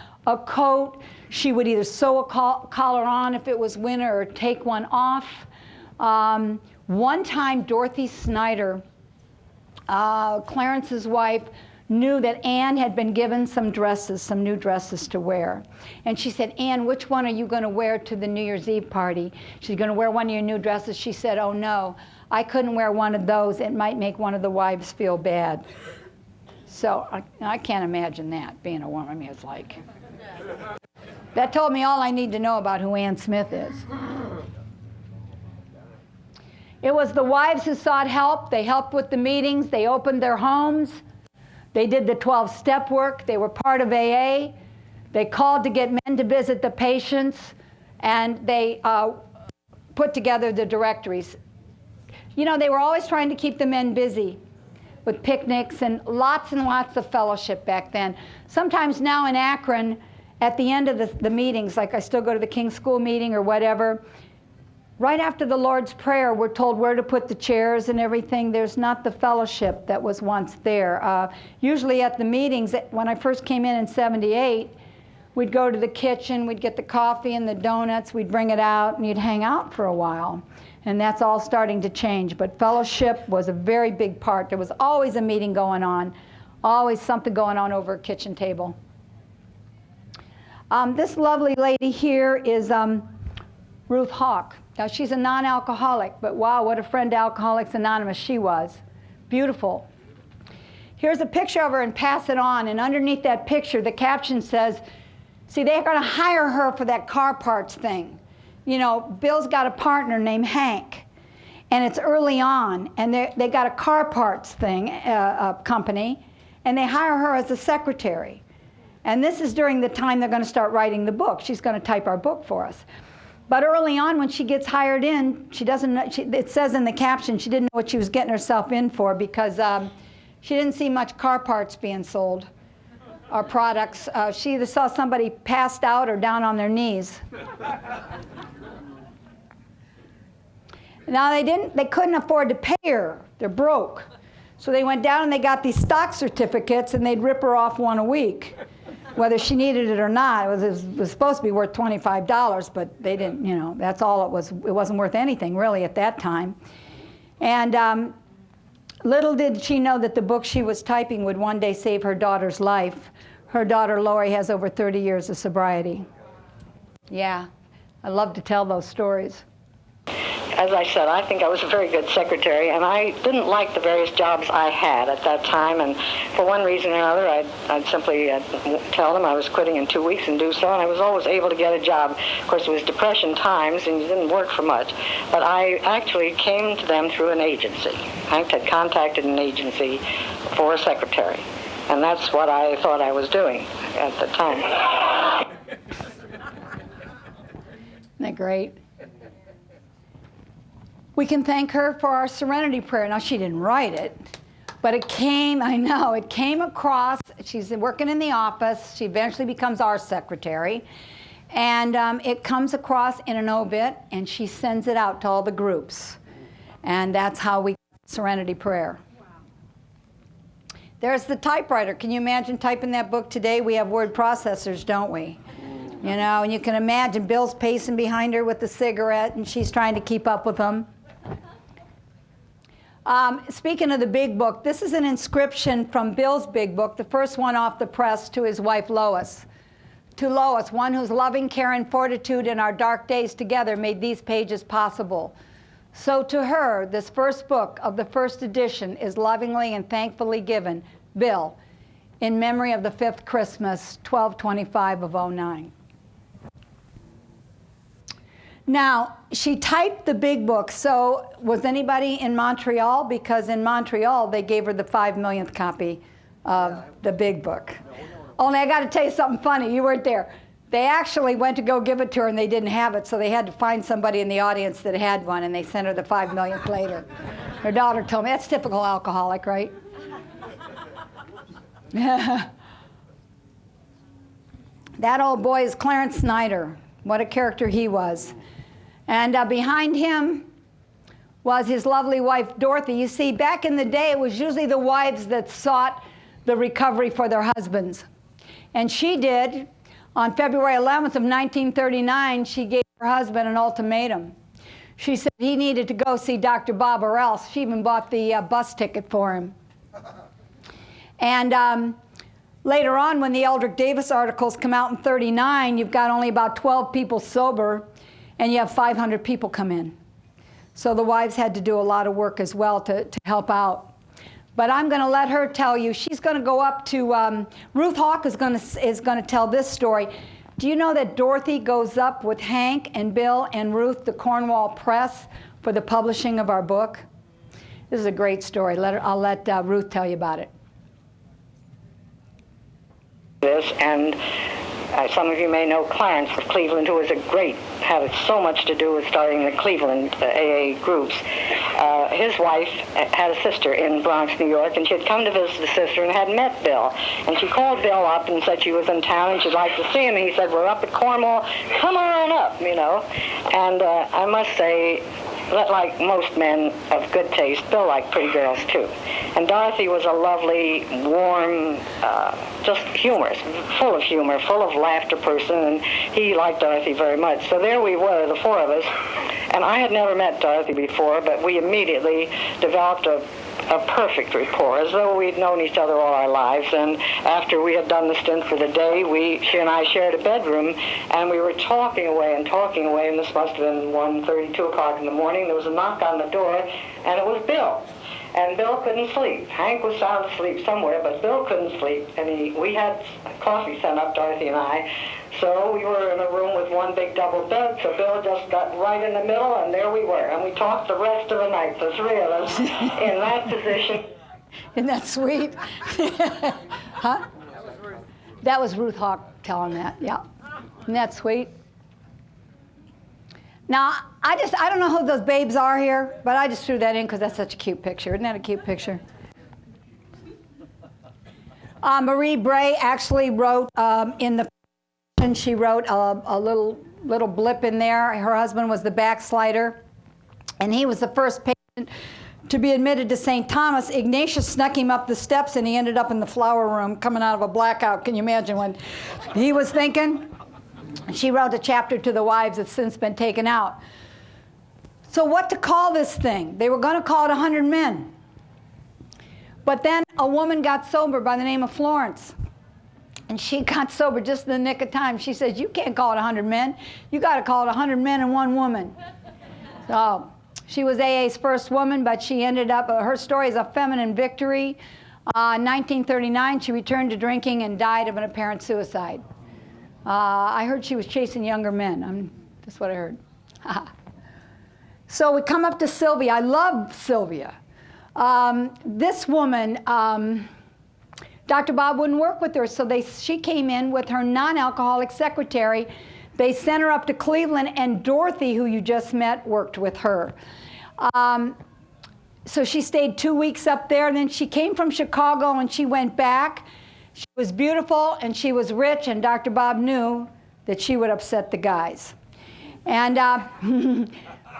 coat, she would either sew a collar on if it was winter or take one off. One time, Dorothy Snyder, Clarence's wife, knew that Ann had been given some dresses, some new dresses to wear. And she said, Ann, which one are you going to wear to the New Year's Eve party? She's going to wear one of your new dresses. She said, oh no, I couldn't wear one of those. It might make one of the wives feel bad. So I can't imagine that, being a woman. I mean, it's like, that told me all I need to know about who Ann Smith is. It was the wives who sought help. They helped with the meetings. They opened their homes. They did the 12-step work. They were part of AA. They called to get men to visit the patients, and they put together the directories. You know, they were always trying to keep the men busy with picnics and lots of fellowship back then. Sometimes now in Akron, at the end of the meetings, like I still go to the King's School meeting or whatever, right after the Lord's Prayer, we're told where to put the chairs and everything. There's not the fellowship that was once there. Usually at the meetings, when I first came in 78, we'd go to the kitchen, we'd get the coffee and the donuts, we'd bring it out, and you'd hang out for a while. And that's all starting to change. But fellowship was a very big part. There was always a meeting going on, always something going on over a kitchen table. This lovely lady here is Ruth Hawk. Now, she's a non-alcoholic, but wow, what a friend to Alcoholics Anonymous she was. Beautiful. Here's a picture of her, and pass it on, and underneath that picture, the caption says, see, they're going to hire her for that car parts thing. You know, Bill's got a partner named Hank, and it's early on, and they got a car parts thing, company, and they hire her as a secretary. And this is during the time they're going to start writing the book. She's going to type our book for us. But early on, when she gets hired in, she doesn't know, it says in the caption, she didn't know what she was getting herself in for, because she didn't see much car parts being sold or products. She either saw somebody passed out or down on their knees. Now they couldn't afford to pay her. They're broke. So they went down and they got these stock certificates, and they'd rip her off one a week, whether she needed it or not. It was supposed to be worth $25, but they didn't, you know, that's all it was. It wasn't worth anything really at that time. And little did she know that the book she was typing would one day save her daughter's life. Her daughter Lori has over 30 years of sobriety. Yeah, I love to tell those stories. As I said, I think I was a very good secretary, and I didn't like the various jobs I had at that time, and for one reason or another, I'd simply tell them I was quitting in 2 weeks and do so, and I was always able to get a job. Of course, it was Depression times, and you didn't work for much, but I actually came to them through an agency. Hank had contacted an agency for a secretary, and that's what I thought I was doing at the time. Isn't that great? We can thank her for our serenity prayer. Now, she didn't write it, but it came, I know, it came across. She's working in the office. She eventually becomes our secretary. And it comes across in an obit, and she sends it out to all the groups. And that's how we serenity prayer. There's the typewriter. Can you imagine typing that book today? We have word processors, don't we? You know, and you can imagine Bill's pacing behind her with the cigarette, and she's trying to keep up with him. Speaking of the big book, this is an inscription from Bill's big book, the first one off the press, to his wife Lois. To Lois, one whose loving care and fortitude in our dark days together made these pages possible. So to her, this first book of the first edition is lovingly and thankfully given, Bill, in memory of the 5th Christmas, 12/25 of '09. Now, she typed the big book, so was anybody in Montreal? Because in Montreal, they gave her the 5 millionth copy of the big book. Only I got to tell you something funny. You weren't there. They actually went to go give it to her, and they didn't have it, so they had to find somebody in the audience that had one, and they sent her the $5 millionth later. Her daughter told me, that's typical alcoholic, right? That old boy is Clarence Snyder. What a character he was. And behind him was his lovely wife, Dorothy. You see, back in the day, it was usually the wives that sought the recovery for their husbands. And she did. On February 11th of 1939, she gave her husband an ultimatum. She said he needed to go see Dr. Bob or else. She even bought the bus ticket for him. And later on, when the Eldrick Davis articles come out in 39, you've got only about 12 people sober, and you have 500 people come in. So the wives had to do a lot of work as well to help out. But I'm going to let her tell you. She's going to go up to, Ruth Hawk is going to tell this story. Do you know that Dorothy goes up with Hank and Bill and Ruth to Cornwall Press for the publishing of our book? This is a great story. I'll let Ruth tell you about it. And some of you may know Clarence of Cleveland, who had so much to do with starting the Cleveland AA groups. His wife had a sister in Bronx, New York, and she had come to visit the sister and had met Bill. And she called Bill up and said she was in town and she'd like to see him. And he said, we're up at Cornwall, come on up, you know. And I must say, like most men of good taste, Bill liked pretty girls too. And Dorothy was a lovely, warm, just humorous, full of humor, full of laughter person, and he liked Dorothy very much. So there we were, the four of us. And I had never met Dorothy before, but we immediately developed a perfect rapport, as though we'd known each other all our lives. And after we had done the stint for the day, she and I shared a bedroom, and we were talking away, and this must have been 1:30, 2 o'clock in the morning. There was a knock on the door, and it was Bill. And Bill couldn't sleep. Hank was sound asleep somewhere, but Bill couldn't sleep. And we had coffee sent up, Dorothy and I. So we were in a room with one big double bed, so Bill just got right in the middle, and there we were. And we talked the rest of the night, the three of us, in that position. Isn't that sweet? Huh? That was Ruth Hawk telling that, yeah. Isn't that sweet? Now, I don't know who those babes are here, but I just threw that in because that's such a cute picture. Isn't that a cute picture? Marie Bray actually wrote in the, and she wrote a little blip in there. Her husband was the backslider, and he was the first patient to be admitted to St. Thomas. Ignatius snuck him up the steps, and he ended up in the flower room coming out of a blackout. Can you imagine when he was thinking? She wrote a chapter to the wives that's since been taken out. So what to call this thing? They were going to call it 100 Men. But then a woman got sober by the name of Florence. And she got sober just in the nick of time. She says, you can't call it 100 Men. You got to call it 100 men and one woman. So she was AA's first woman, but she ended up, her story is a feminine victory. In 1939, she returned to drinking and died of an apparent suicide. I heard she was chasing younger men. That's what I heard. So we come up to Sylvia. I love Sylvia. This woman, Dr. Bob wouldn't work with her, so she came in with her non-alcoholic secretary. They sent her up to Cleveland, and Dorothy, who you just met, worked with her. So she stayed 2 weeks up there, and then she came from Chicago, and she went back. She was beautiful, and she was rich, and Dr. Bob knew that she would upset the guys. And,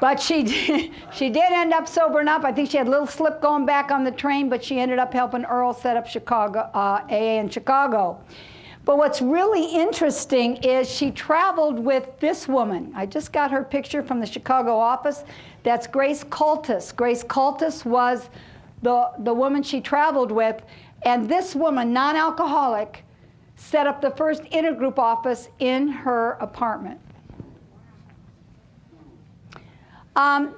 but she did end up sobering up. I think she had a little slip going back on the train, but she ended up helping Earl set up Chicago, AA in Chicago. But what's really interesting is she traveled with this woman. I just got her picture from the Chicago office. That's Grace Cultus. Grace Cultus was the woman she traveled with. And this woman, non-alcoholic, set up the first intergroup office in her apartment.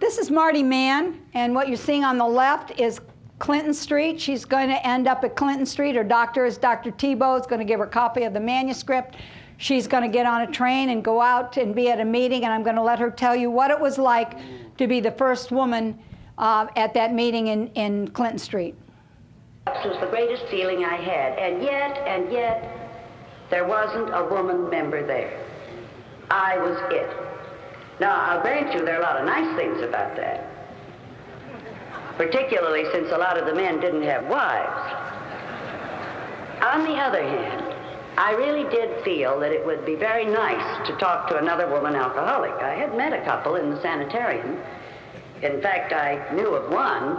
This is Marty Mann, and what you're seeing on the left is Clinton Street. She's going to end up at Clinton Street. Her doctor is Dr. Tebow, is going to give her a copy of the manuscript. She's going to get on a train and go out and be at a meeting, and I'm going to let her tell you what it was like to be the first woman at that meeting in Clinton Street. It was the greatest feeling I had, and yet, There wasn't a woman member there. I was it. Now, I'll grant you there are a lot of nice things about that, particularly since a lot of the men didn't have wives. On the other hand, I really did feel that it would be very nice to talk to another woman alcoholic. I had met a couple in the sanitarium. In fact, I knew of one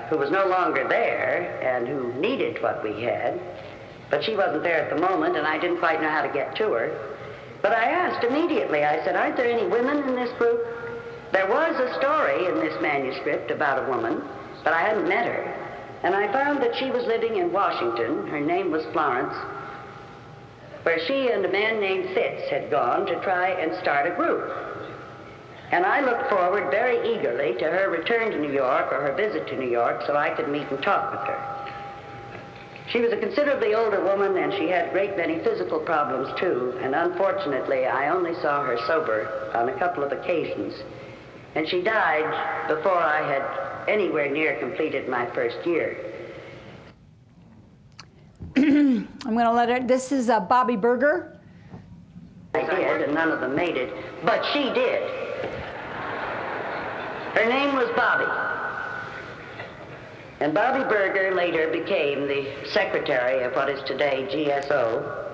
who was no longer there and who needed what we had, but she wasn't there at the moment, and I didn't quite know how to get to her. But I asked immediately, I said, aren't there any women in this group? There was a story in this manuscript about a woman, but I hadn't met her. And I found that she was living in Washington. Her name was Florence, where she and a man named Fitz had gone to try and start a group. And I looked forward very eagerly to her return to New York or her visit to New York so I could meet and talk with her. She was a considerably older woman, and she had a great many physical problems too, and unfortunately I only saw her sober on a couple of occasions. And she died before I had anywhere near completed my first year. I'm going to let her, this is Bobby Berger. I did, and none of them made it, but she did. Her name was Bobby. And Bobby Berger later became the secretary of what is today GSO,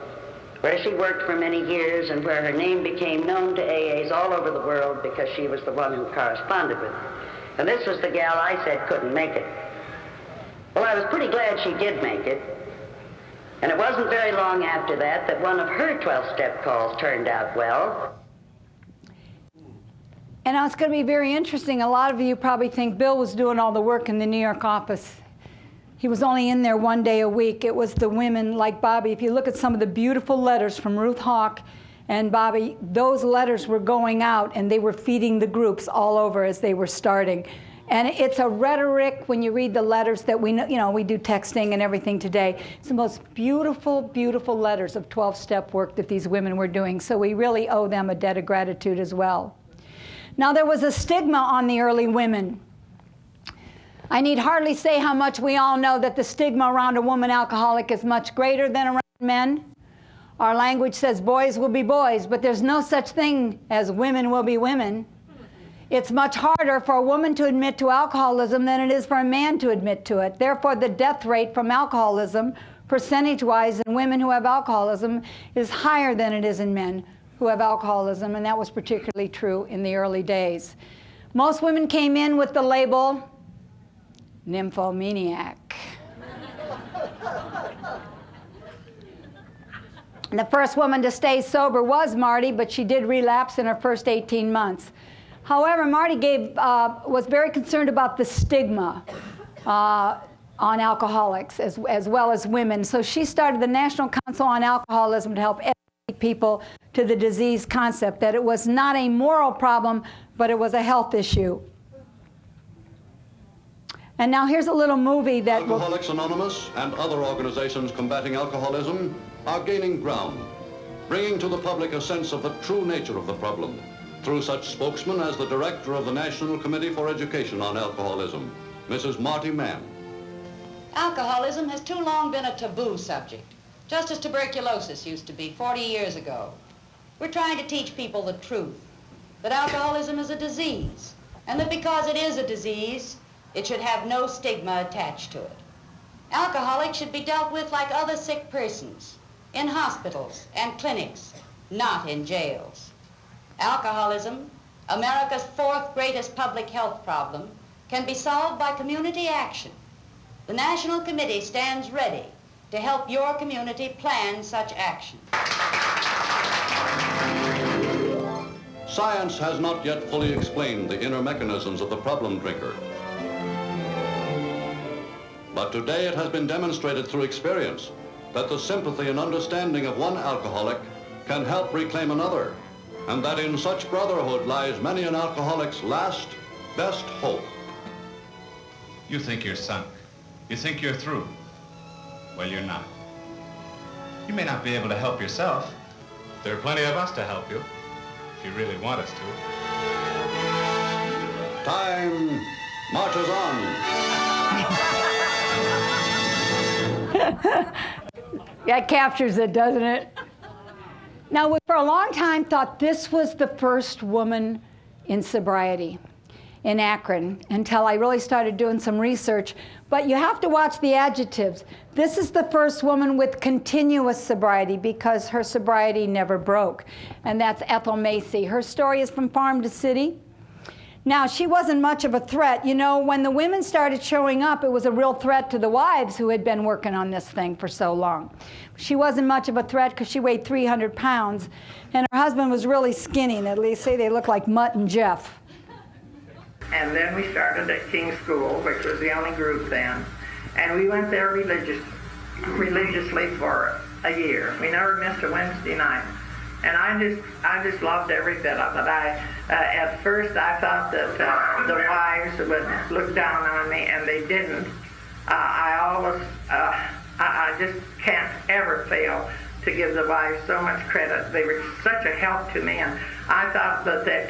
where she worked for many years and where her name became known to AAs all over the world because she was the one who corresponded with them. And this was the gal I said couldn't make it. Well, I was pretty glad she did make it. And it wasn't very long after that that one of her 12-step calls turned out well. And now it's going to be very interesting. A lot of you probably think Bill was doing all the work in the New York office. He was only in there one day a week. It was the women like Bobby. If you look at some of the beautiful letters from Ruth Hawk and Bobby, those letters were going out and they were feeding the groups all over as they were starting. And it's a rhetoric when you read the letters that we know, you know, we do texting and everything today. It's the most beautiful, beautiful letters of 12-step work that these women were doing. So we really owe them a debt of gratitude as well. Now, there was a stigma on the early women. I need hardly say how much we all know that the stigma around a woman alcoholic is much greater than around men. Our language says boys will be boys, but there's no such thing as women will be women. It's much harder for a woman to admit to alcoholism than it is for a man to admit to it. Therefore, the death rate from alcoholism, percentage-wise, in women who have alcoholism is higher than it is in men who have alcoholism, and that was particularly true in the early days. Most women came in with the label nymphomaniac. The first woman to stay sober was Marty, but she did relapse in her first 18 months. However, Marty was very concerned about the stigma on alcoholics as well as women. So she started the National Council on Alcoholism to help educate people to the disease concept, that it was not a moral problem, but it was a health issue. And now here's a little movie that Alcoholics Anonymous and other organizations combating alcoholism are gaining ground, bringing to the public a sense of the true nature of the problem through such spokesmen as the director of the National Committee for Education on Alcoholism, Mrs. Marty Mann. Alcoholism has too long been a taboo subject, just as tuberculosis used to be 40 years ago. We're trying to teach people the truth, that alcoholism is a disease, and that because it is a disease, it should have no stigma attached to it. Alcoholics should be dealt with like other sick persons, in hospitals and clinics, not in jails. Alcoholism, America's fourth greatest public health problem, can be solved by community action. The National Committee stands ready to help your community plan such action. Science has not yet fully explained the inner mechanisms of the problem drinker. But today it has been demonstrated through experience that the sympathy and understanding of one alcoholic can help reclaim another, and that in such brotherhood lies many an alcoholic's last, best hope. You think you're sunk. You think you're through. Well, you're not. You may not be able to help yourself. There are plenty of us to help you, if you really want us to. Time marches on. That captures it, doesn't it? Now, we for a long time thought this was the first woman in sobriety in Akron until I really started doing some research. But you have to watch the adjectives. This is the first woman with continuous sobriety because her sobriety never broke. And that's Ethel Macy. Her story is from farm to city. Now, she wasn't much of a threat. You know, when the women started showing up, it was a real threat to the wives who had been working on this thing for so long. She wasn't much of a threat because she weighed 300 pounds, and her husband was really skinny. And they say they look like Mutt and Jeff. And then we started at King's School, which was the only group then. And we went there religiously for a year. We never missed a Wednesday night. And I just loved every bit of it. At first I thought that the wives would look down on me, and they didn't. I just can't ever fail to give the wives so much credit. They were such a help to me, and I thought that they'd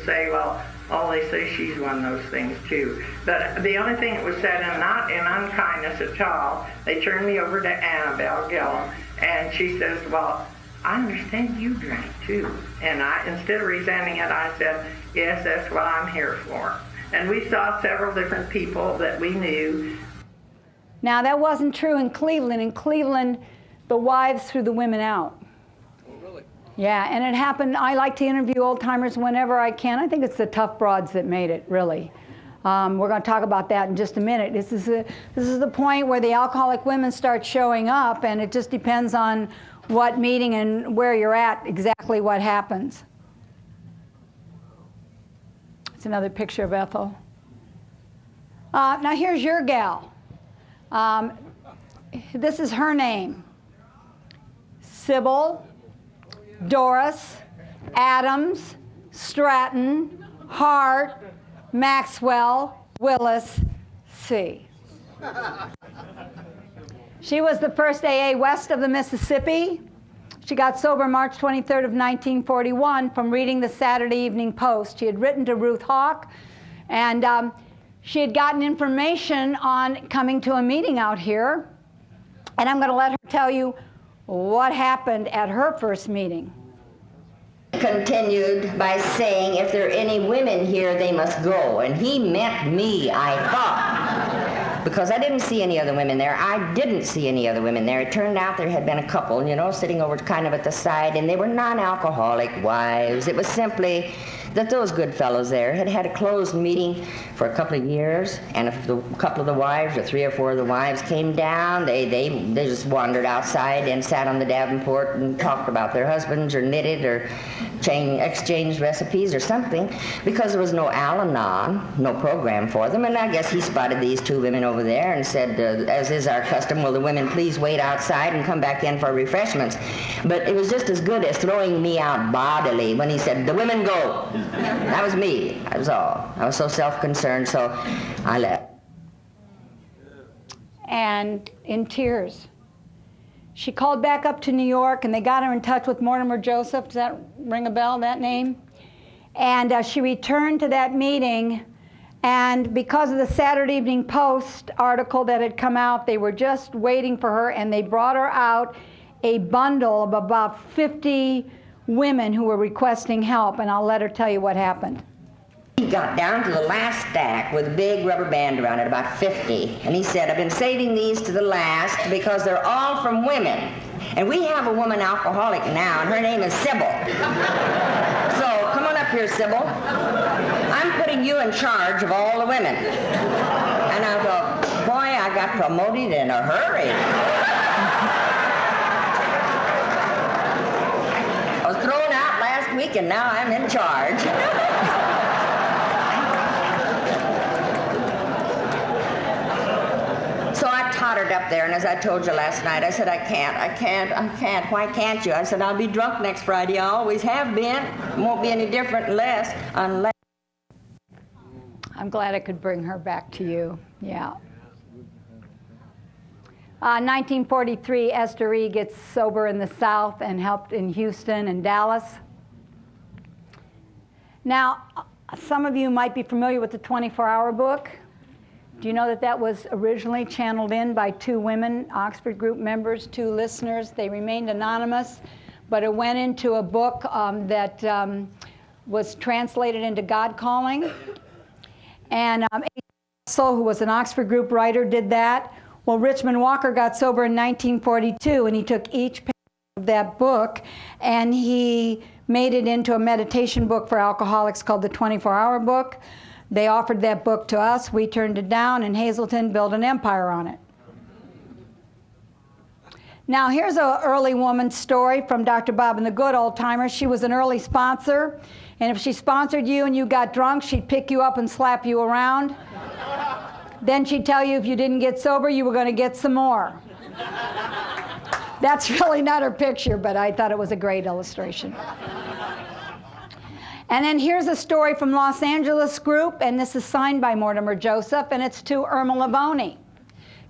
say, well, oh, they say she's one of those things too. But the only thing that was said, and not in unkindness at all, they turned me over to Annabelle Gillum, and she says, well, I understand you drank too. And instead of resenting it, I said, yes, that's what I'm here for. And we saw several different people that we knew. Now, that wasn't true in Cleveland. In Cleveland, the wives threw the women out. Oh, really? Yeah, and it happened. I like to interview old-timers whenever I can. I think it's the tough broads that made it, really. We're going to talk about that in just a minute. This is the point where the alcoholic women start showing up, and it just depends on what meeting and where you're at, exactly what happens. It's another picture of Ethel. Now here's your gal. This is her name. Sybil, Doris, Adams, Stratton, Hart, Maxwell, Willis, C. She was the first AA west of the Mississippi. She got sober March 23rd of 1941 from reading the Saturday Evening Post. She had written to Ruth Hawk, and she had gotten information on coming to a meeting out here. And I'm going to let her tell you what happened at her first meeting. Continued by saying, if there are any women here, they must go. And he meant me, I thought, because I didn't see any other women there. I didn't see any other women there. It turned out there had been a couple, you know, sitting over kind of at the side, and they were non-alcoholic wives. It was simply that those good fellows there had had a closed meeting for a couple of years, and if a couple of the wives, or 3 or 4 of the wives, came down, they just wandered outside and sat on the Davenport and talked about their husbands, or knitted, or exchanged recipes or something, because there was no Al-Anon, no program for them. And I guess he spotted these 2 women over there and said, as is our custom, will the women please wait outside and come back in for refreshments. But it was just as good as throwing me out bodily when he said, the women go. That was me. That was all. I was so self-concerned, so I left. And in tears, she called back up to New York, and they got her in touch with Mortimer Joseph. Does that ring a bell, that name? And she returned to that meeting, and because of the Saturday Evening Post article that had come out, they were just waiting for her, and they brought her out a bundle of about 50 women who were requesting help, and I'll let her tell you what happened. He got down to the last stack with a big rubber band around it, about 50, and he said, I've been saving these to the last because they're all from women. And we have a woman alcoholic now, and her name is Sybil. So come on up here, Sybil. I'm putting you in charge of all the women. And I thought, boy, I got promoted in a hurry. I was thrown out last week, and now I'm in charge. So I tottered up there, and as I told you last night, I said, I can't. Why can't you? I said, I'll be drunk next Friday. I always have been. It won't be any different unless. I'm glad I could bring her back to you. Yeah. 1943, Esther E. gets sober in the South and helped in Houston and Dallas. Now, some of you might be familiar with the 24-hour book. Do you know that that was originally channeled in by 2 women, Oxford group members, 2 listeners? They remained anonymous, but it went into a book that was translated into God Calling. And Russell, who was an Oxford group writer, did that. Well, Richmond Walker got sober in 1942, and he took each page of that book and he made it into a meditation book for alcoholics called the 24-Hour Book. They offered that book to us. We turned it down, and Hazelton built an empire on it. Now, here's an early woman's story from Dr. Bob and the Good Old Timers. She was an early sponsor, and if she sponsored you and you got drunk, she'd pick you up and slap you around. Then she'd tell you if you didn't get sober, you were going to get some more. That's really not her picture, but I thought it was a great illustration. And then here's a story from Los Angeles group, and this is signed by Mortimer Joseph, and it's to Irma Lavoni.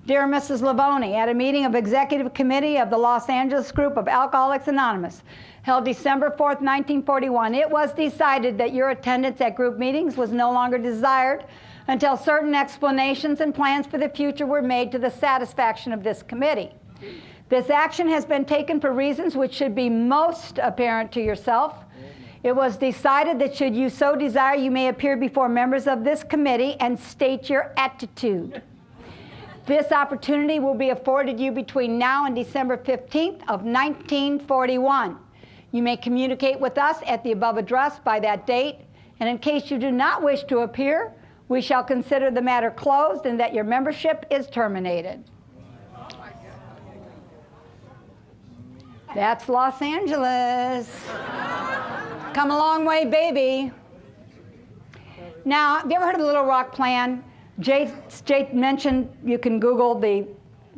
Dear Mrs. Lavoni, at a meeting of Executive Committee of the Los Angeles group of Alcoholics Anonymous, held December 4th, 1941, it was decided that your attendance at group meetings was no longer desired until certain explanations and plans for the future were made to the satisfaction of this committee. This action has been taken for reasons which should be most apparent to yourself. It was decided that should you so desire, you may appear before members of this committee and state your attitude. This opportunity will be afforded you between now and December 15th of 1941. You may communicate with us at the above address by that date, and in case you do not wish to appear, we shall consider the matter closed and that your membership is terminated. That's Los Angeles. Come a long way, baby. Now, have you ever heard of the Little Rock Plan? Jay mentioned you can Google the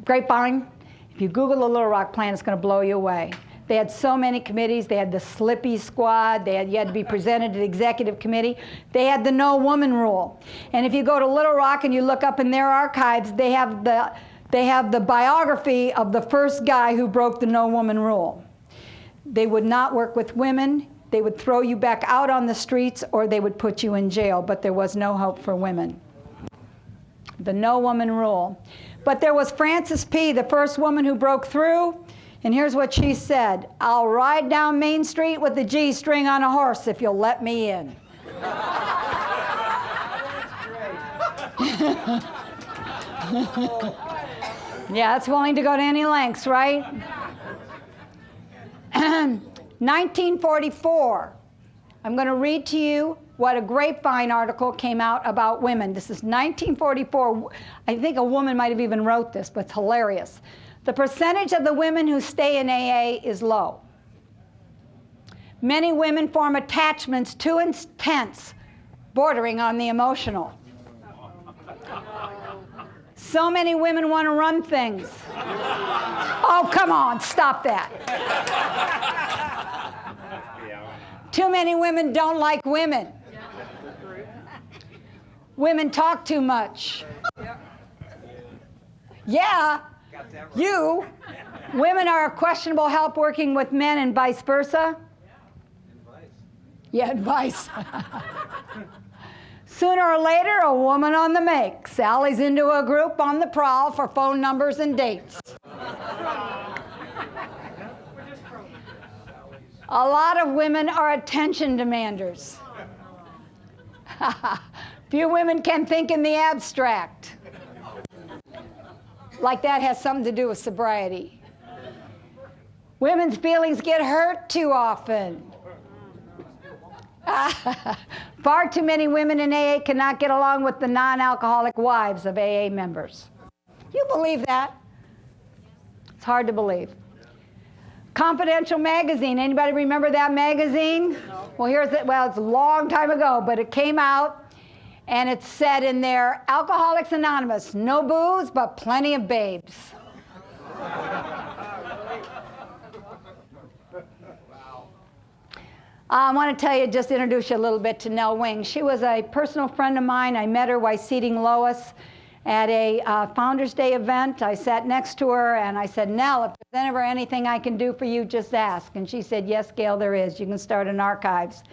Grapevine. If you Google the Little Rock Plan, it's going to blow you away. They had so many committees. They had the Slippy Squad. You had to be presented to the Executive Committee. They had the No Woman Rule. And if you go to Little Rock and you look up in their archives, they have the biography of the first guy who broke the No Woman Rule. They would not work with women. They would throw you back out on the streets, or they would put you in jail, but there was no hope for women. The No Woman Rule. But there was Frances P., the first woman who broke through, and here's what she said: I'll ride down Main Street with the G-string on a horse if you'll let me in. Yeah, that's willing to go to any lengths, right? 1944. I'm going to read to you what a Grapevine article came out about women. This is 1944. I think a woman might have even wrote this, but it's hilarious. The percentage of the women who stay in AA is low. Many women form attachments too intense, bordering on the emotional. So many women want to run things. Oh, come on, stop that. Too many women don't like women. Women talk too much. Yeah, you. Women are a questionable help working with men and vice versa. Yeah, advice. Sooner or later, a woman on the make. Sally's into a group on the prowl for phone numbers and dates. A lot of women are attention demanders. Few women can think in the abstract. Like that has something to do with sobriety. Women's feelings get hurt too often. Far too many women in AA cannot get along with the non-alcoholic wives of AA members. You believe that? It's hard to believe. Confidential magazine. Anybody remember that magazine? No. Well, it's a long time ago, but it came out, and it said in there, Alcoholics Anonymous, no booze, but plenty of babes. I want to tell you, just introduce you a little bit to Nell Wing. She was a personal friend of mine. I met her while seating Lois at a Founders Day event. I sat next to her and I said, Nell, if there's ever anything I can do for you, just ask. And she said, yes, Gail, there is. You can start an archives.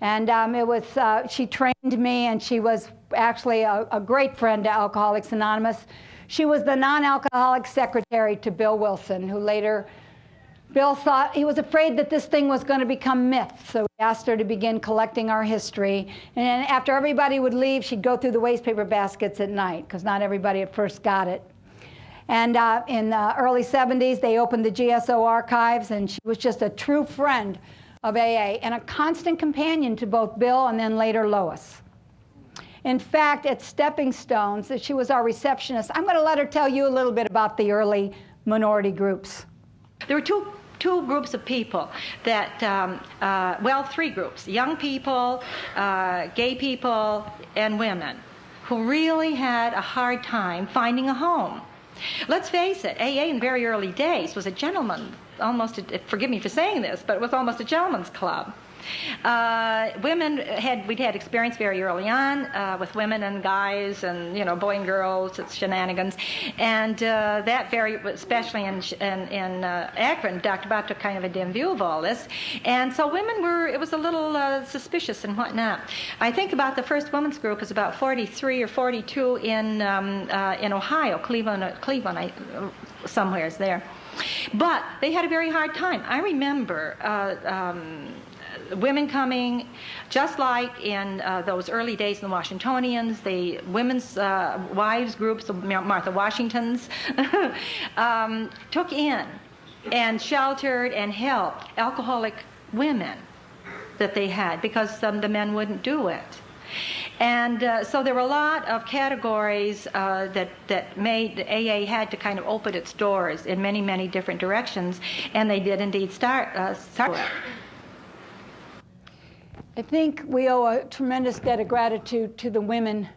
And she trained me, and she was actually a great friend to Alcoholics Anonymous. She was the non-alcoholic secretary to Bill Wilson, who later, Bill thought he was afraid that this thing was going to become myth, so he asked her to begin collecting our history. And after everybody would leave, she'd go through the waste paper baskets at night, because not everybody at first got it. And in the early 70s, they opened the GSO archives, and she was just a true friend of AA and a constant companion to both Bill and then later Lois. In fact, at Stepping Stones, she was our receptionist. I'm going to let her tell you a little bit about the early minority groups. There were two groups of people that, well, three groups: young people, gay people, and women, who really had a hard time finding a home. Let's face it, AA in very early days was a gentleman, forgive me for saying this, but it was almost a gentleman's club. We'd had experience very early on with women and guys and, boy and girls, it's shenanigans. And that especially in Akron, Dr. Bott took kind of a dim view of all this. And so it was a little suspicious and whatnot. I think about the first women's group was about 43 or 42 in Ohio, Cleveland, somewhere's there. But they had a very hard time. I remember women coming, just like in those early days in the Washingtonians, the women's wives groups, Martha Washingtons, took in and sheltered and helped alcoholic women that they had, because the men wouldn't do it. And so there were a lot of categories that made AA had to kind of open its doors in many, many different directions, and they did indeed start. I think we owe a tremendous debt of gratitude to the women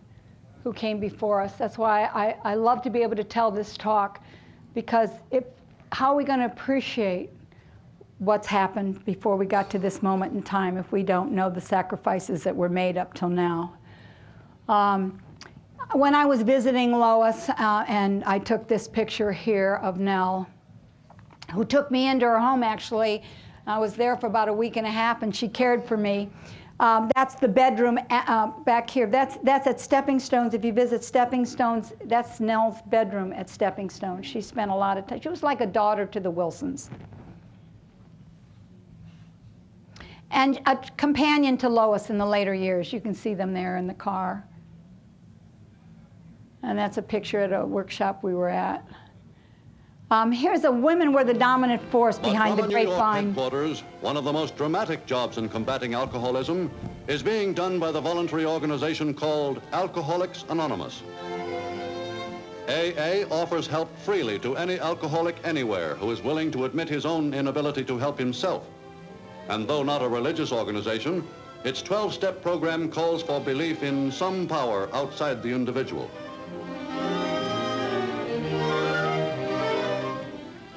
who came before us. That's why I love to be able to tell this talk, because how are we going to appreciate what's happened before we got to this moment in time if we don't know the sacrifices that were made up till now? When I was visiting Lois, and I took this picture here of Nell, who took me into her home, actually. I was there for about a week and a half, and she cared for me. That's the bedroom back here. That's at Stepping Stones. If you visit Stepping Stones, that's Nell's bedroom at Stepping Stones. She spent a lot of time. She was like a daughter to the Wilsons. And a companion to Lois in the later years. You can see them there in the car. And that's a picture at a workshop we were at. Here's women were the dominant force behind the grapevine. Headquarters, one of the most dramatic jobs in combating alcoholism is being done by the voluntary organization called Alcoholics Anonymous. AA offers help freely to any alcoholic anywhere who is willing to admit his own inability to help himself. And though not a religious organization, its 12-step program calls for belief in some power outside the individual.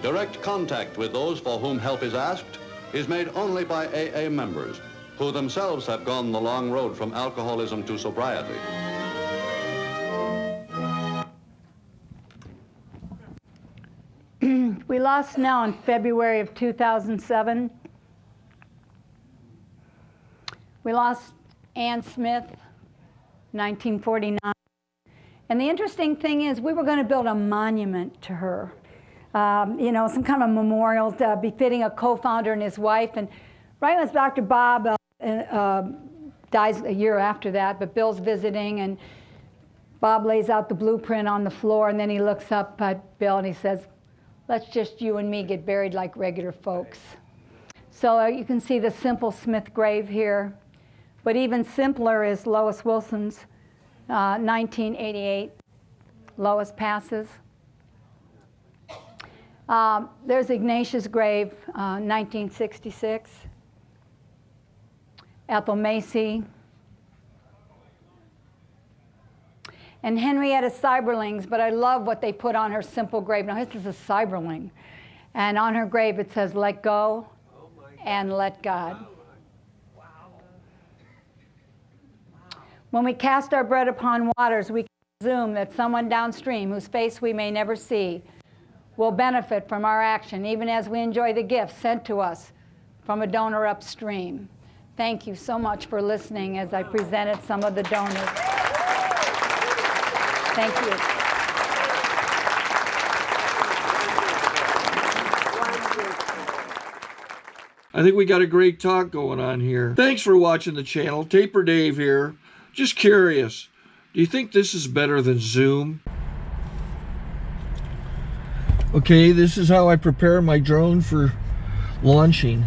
Direct contact with those for whom help is asked is made only by AA members, who themselves have gone the long road from alcoholism to sobriety. We lost Nell in February of 2007. We lost Ann Smith, 1949. And the interesting thing is we were going to build a monument to her. Some kind of memorial befitting a co-founder and his wife. And right as Dr. Bob dies a year after that, but Bill's visiting, and Bob lays out the blueprint on the floor, and then he looks up at Bill and he says, "Let's just you and me get buried like regular folks." So you can see the simple Smith grave here. But even simpler is Lois Wilson's 1988. Lois passes. There's Ignatius' grave, 1966. Ethel Macy. And Henrietta Seiberling's, but I love what they put on her simple grave. Now, this is a Seiberling. And on her grave it says, "Let go and let God." When we cast our bread upon waters, we can presume that someone downstream, whose face we may never see, will benefit from our action, even as we enjoy the gifts sent to us from a donor upstream. thank you so much for listening as I presented some of the donors. Thank you. I think we got a great talk going on here. Thanks for watching the channel. Taper Dave here. Just curious, do you think this is better than Zoom? Okay, this is how I prepare my drone for launching.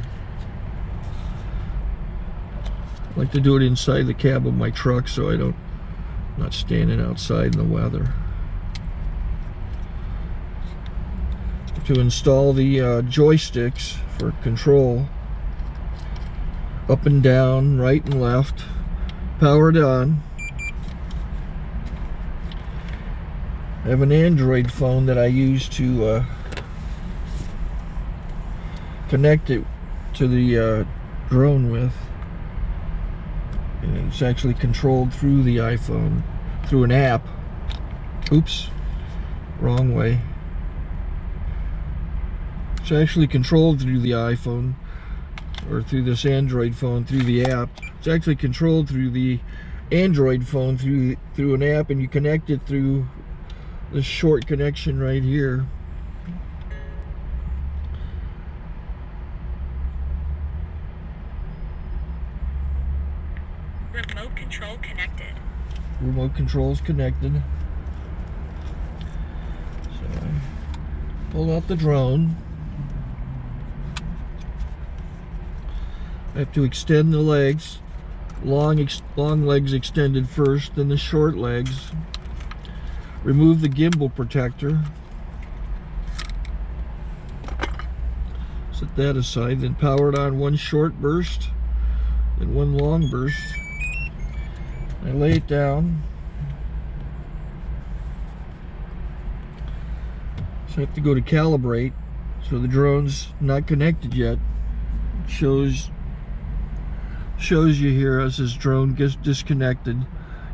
I like to do it inside the cab of my truck so I'm not standing outside in the weather. To install the joysticks for control, up and down, right and left, powered on. I have an Android phone that I use to connect it to the drone with. And it's actually controlled through the iPhone, through an app. Oops, wrong way. It's actually controlled through the iPhone, or through this Android phone, through the app. It's actually controlled through the Android phone, through an app, and you connect it through this short connection right here. Remote control connected. Remote control is connected. So I pull out the drone. I have to extend the legs. Long legs extended first, then the short legs. Remove the gimbal protector. Set that aside, then power it on one short burst, then one long burst. I lay it down. So I have to go to calibrate. So the drone's not connected yet. It shows you here as this drone gets disconnected,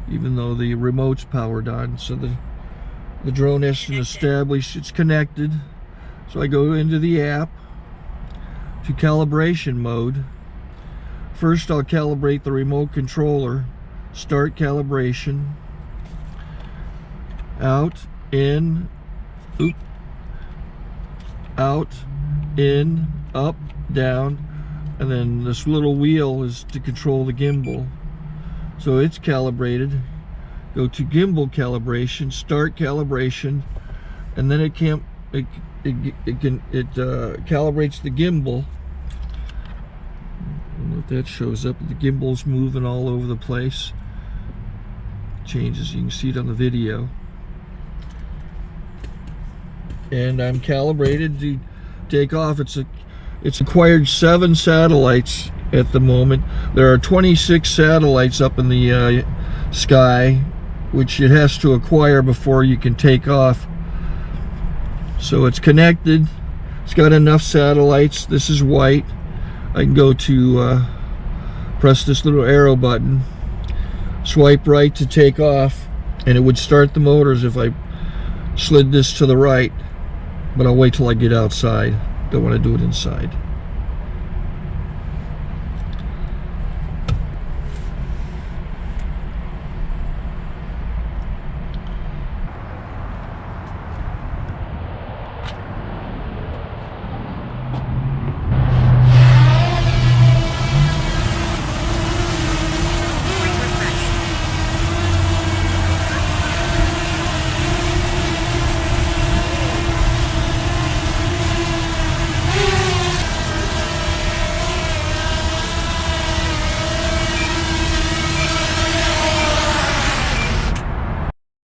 even though the remote's powered on. So the drone has to establish it's connected. So I go into the app to calibration mode. First I'll calibrate the remote controller. Start calibration. Out, in, oop, out, in, up, down, and then this little wheel is to control the gimbal. So it's calibrated. Go to gimbal calibration, start calibration, and then it calibrates the gimbal. I don't know if that shows up. The gimbal's moving all over the place. Changes, you can see it on the video. And I'm calibrated to take off. It's acquired 7 satellites at the moment. There are 26 satellites up in the sky, which it has to acquire before you can take off. So it's connected. It's got enough satellites. This is white. I can go to press this little arrow button, swipe right to take off, and it would start the motors if I slid this to the right. But I'll wait till I get outside. Don't want to do it inside.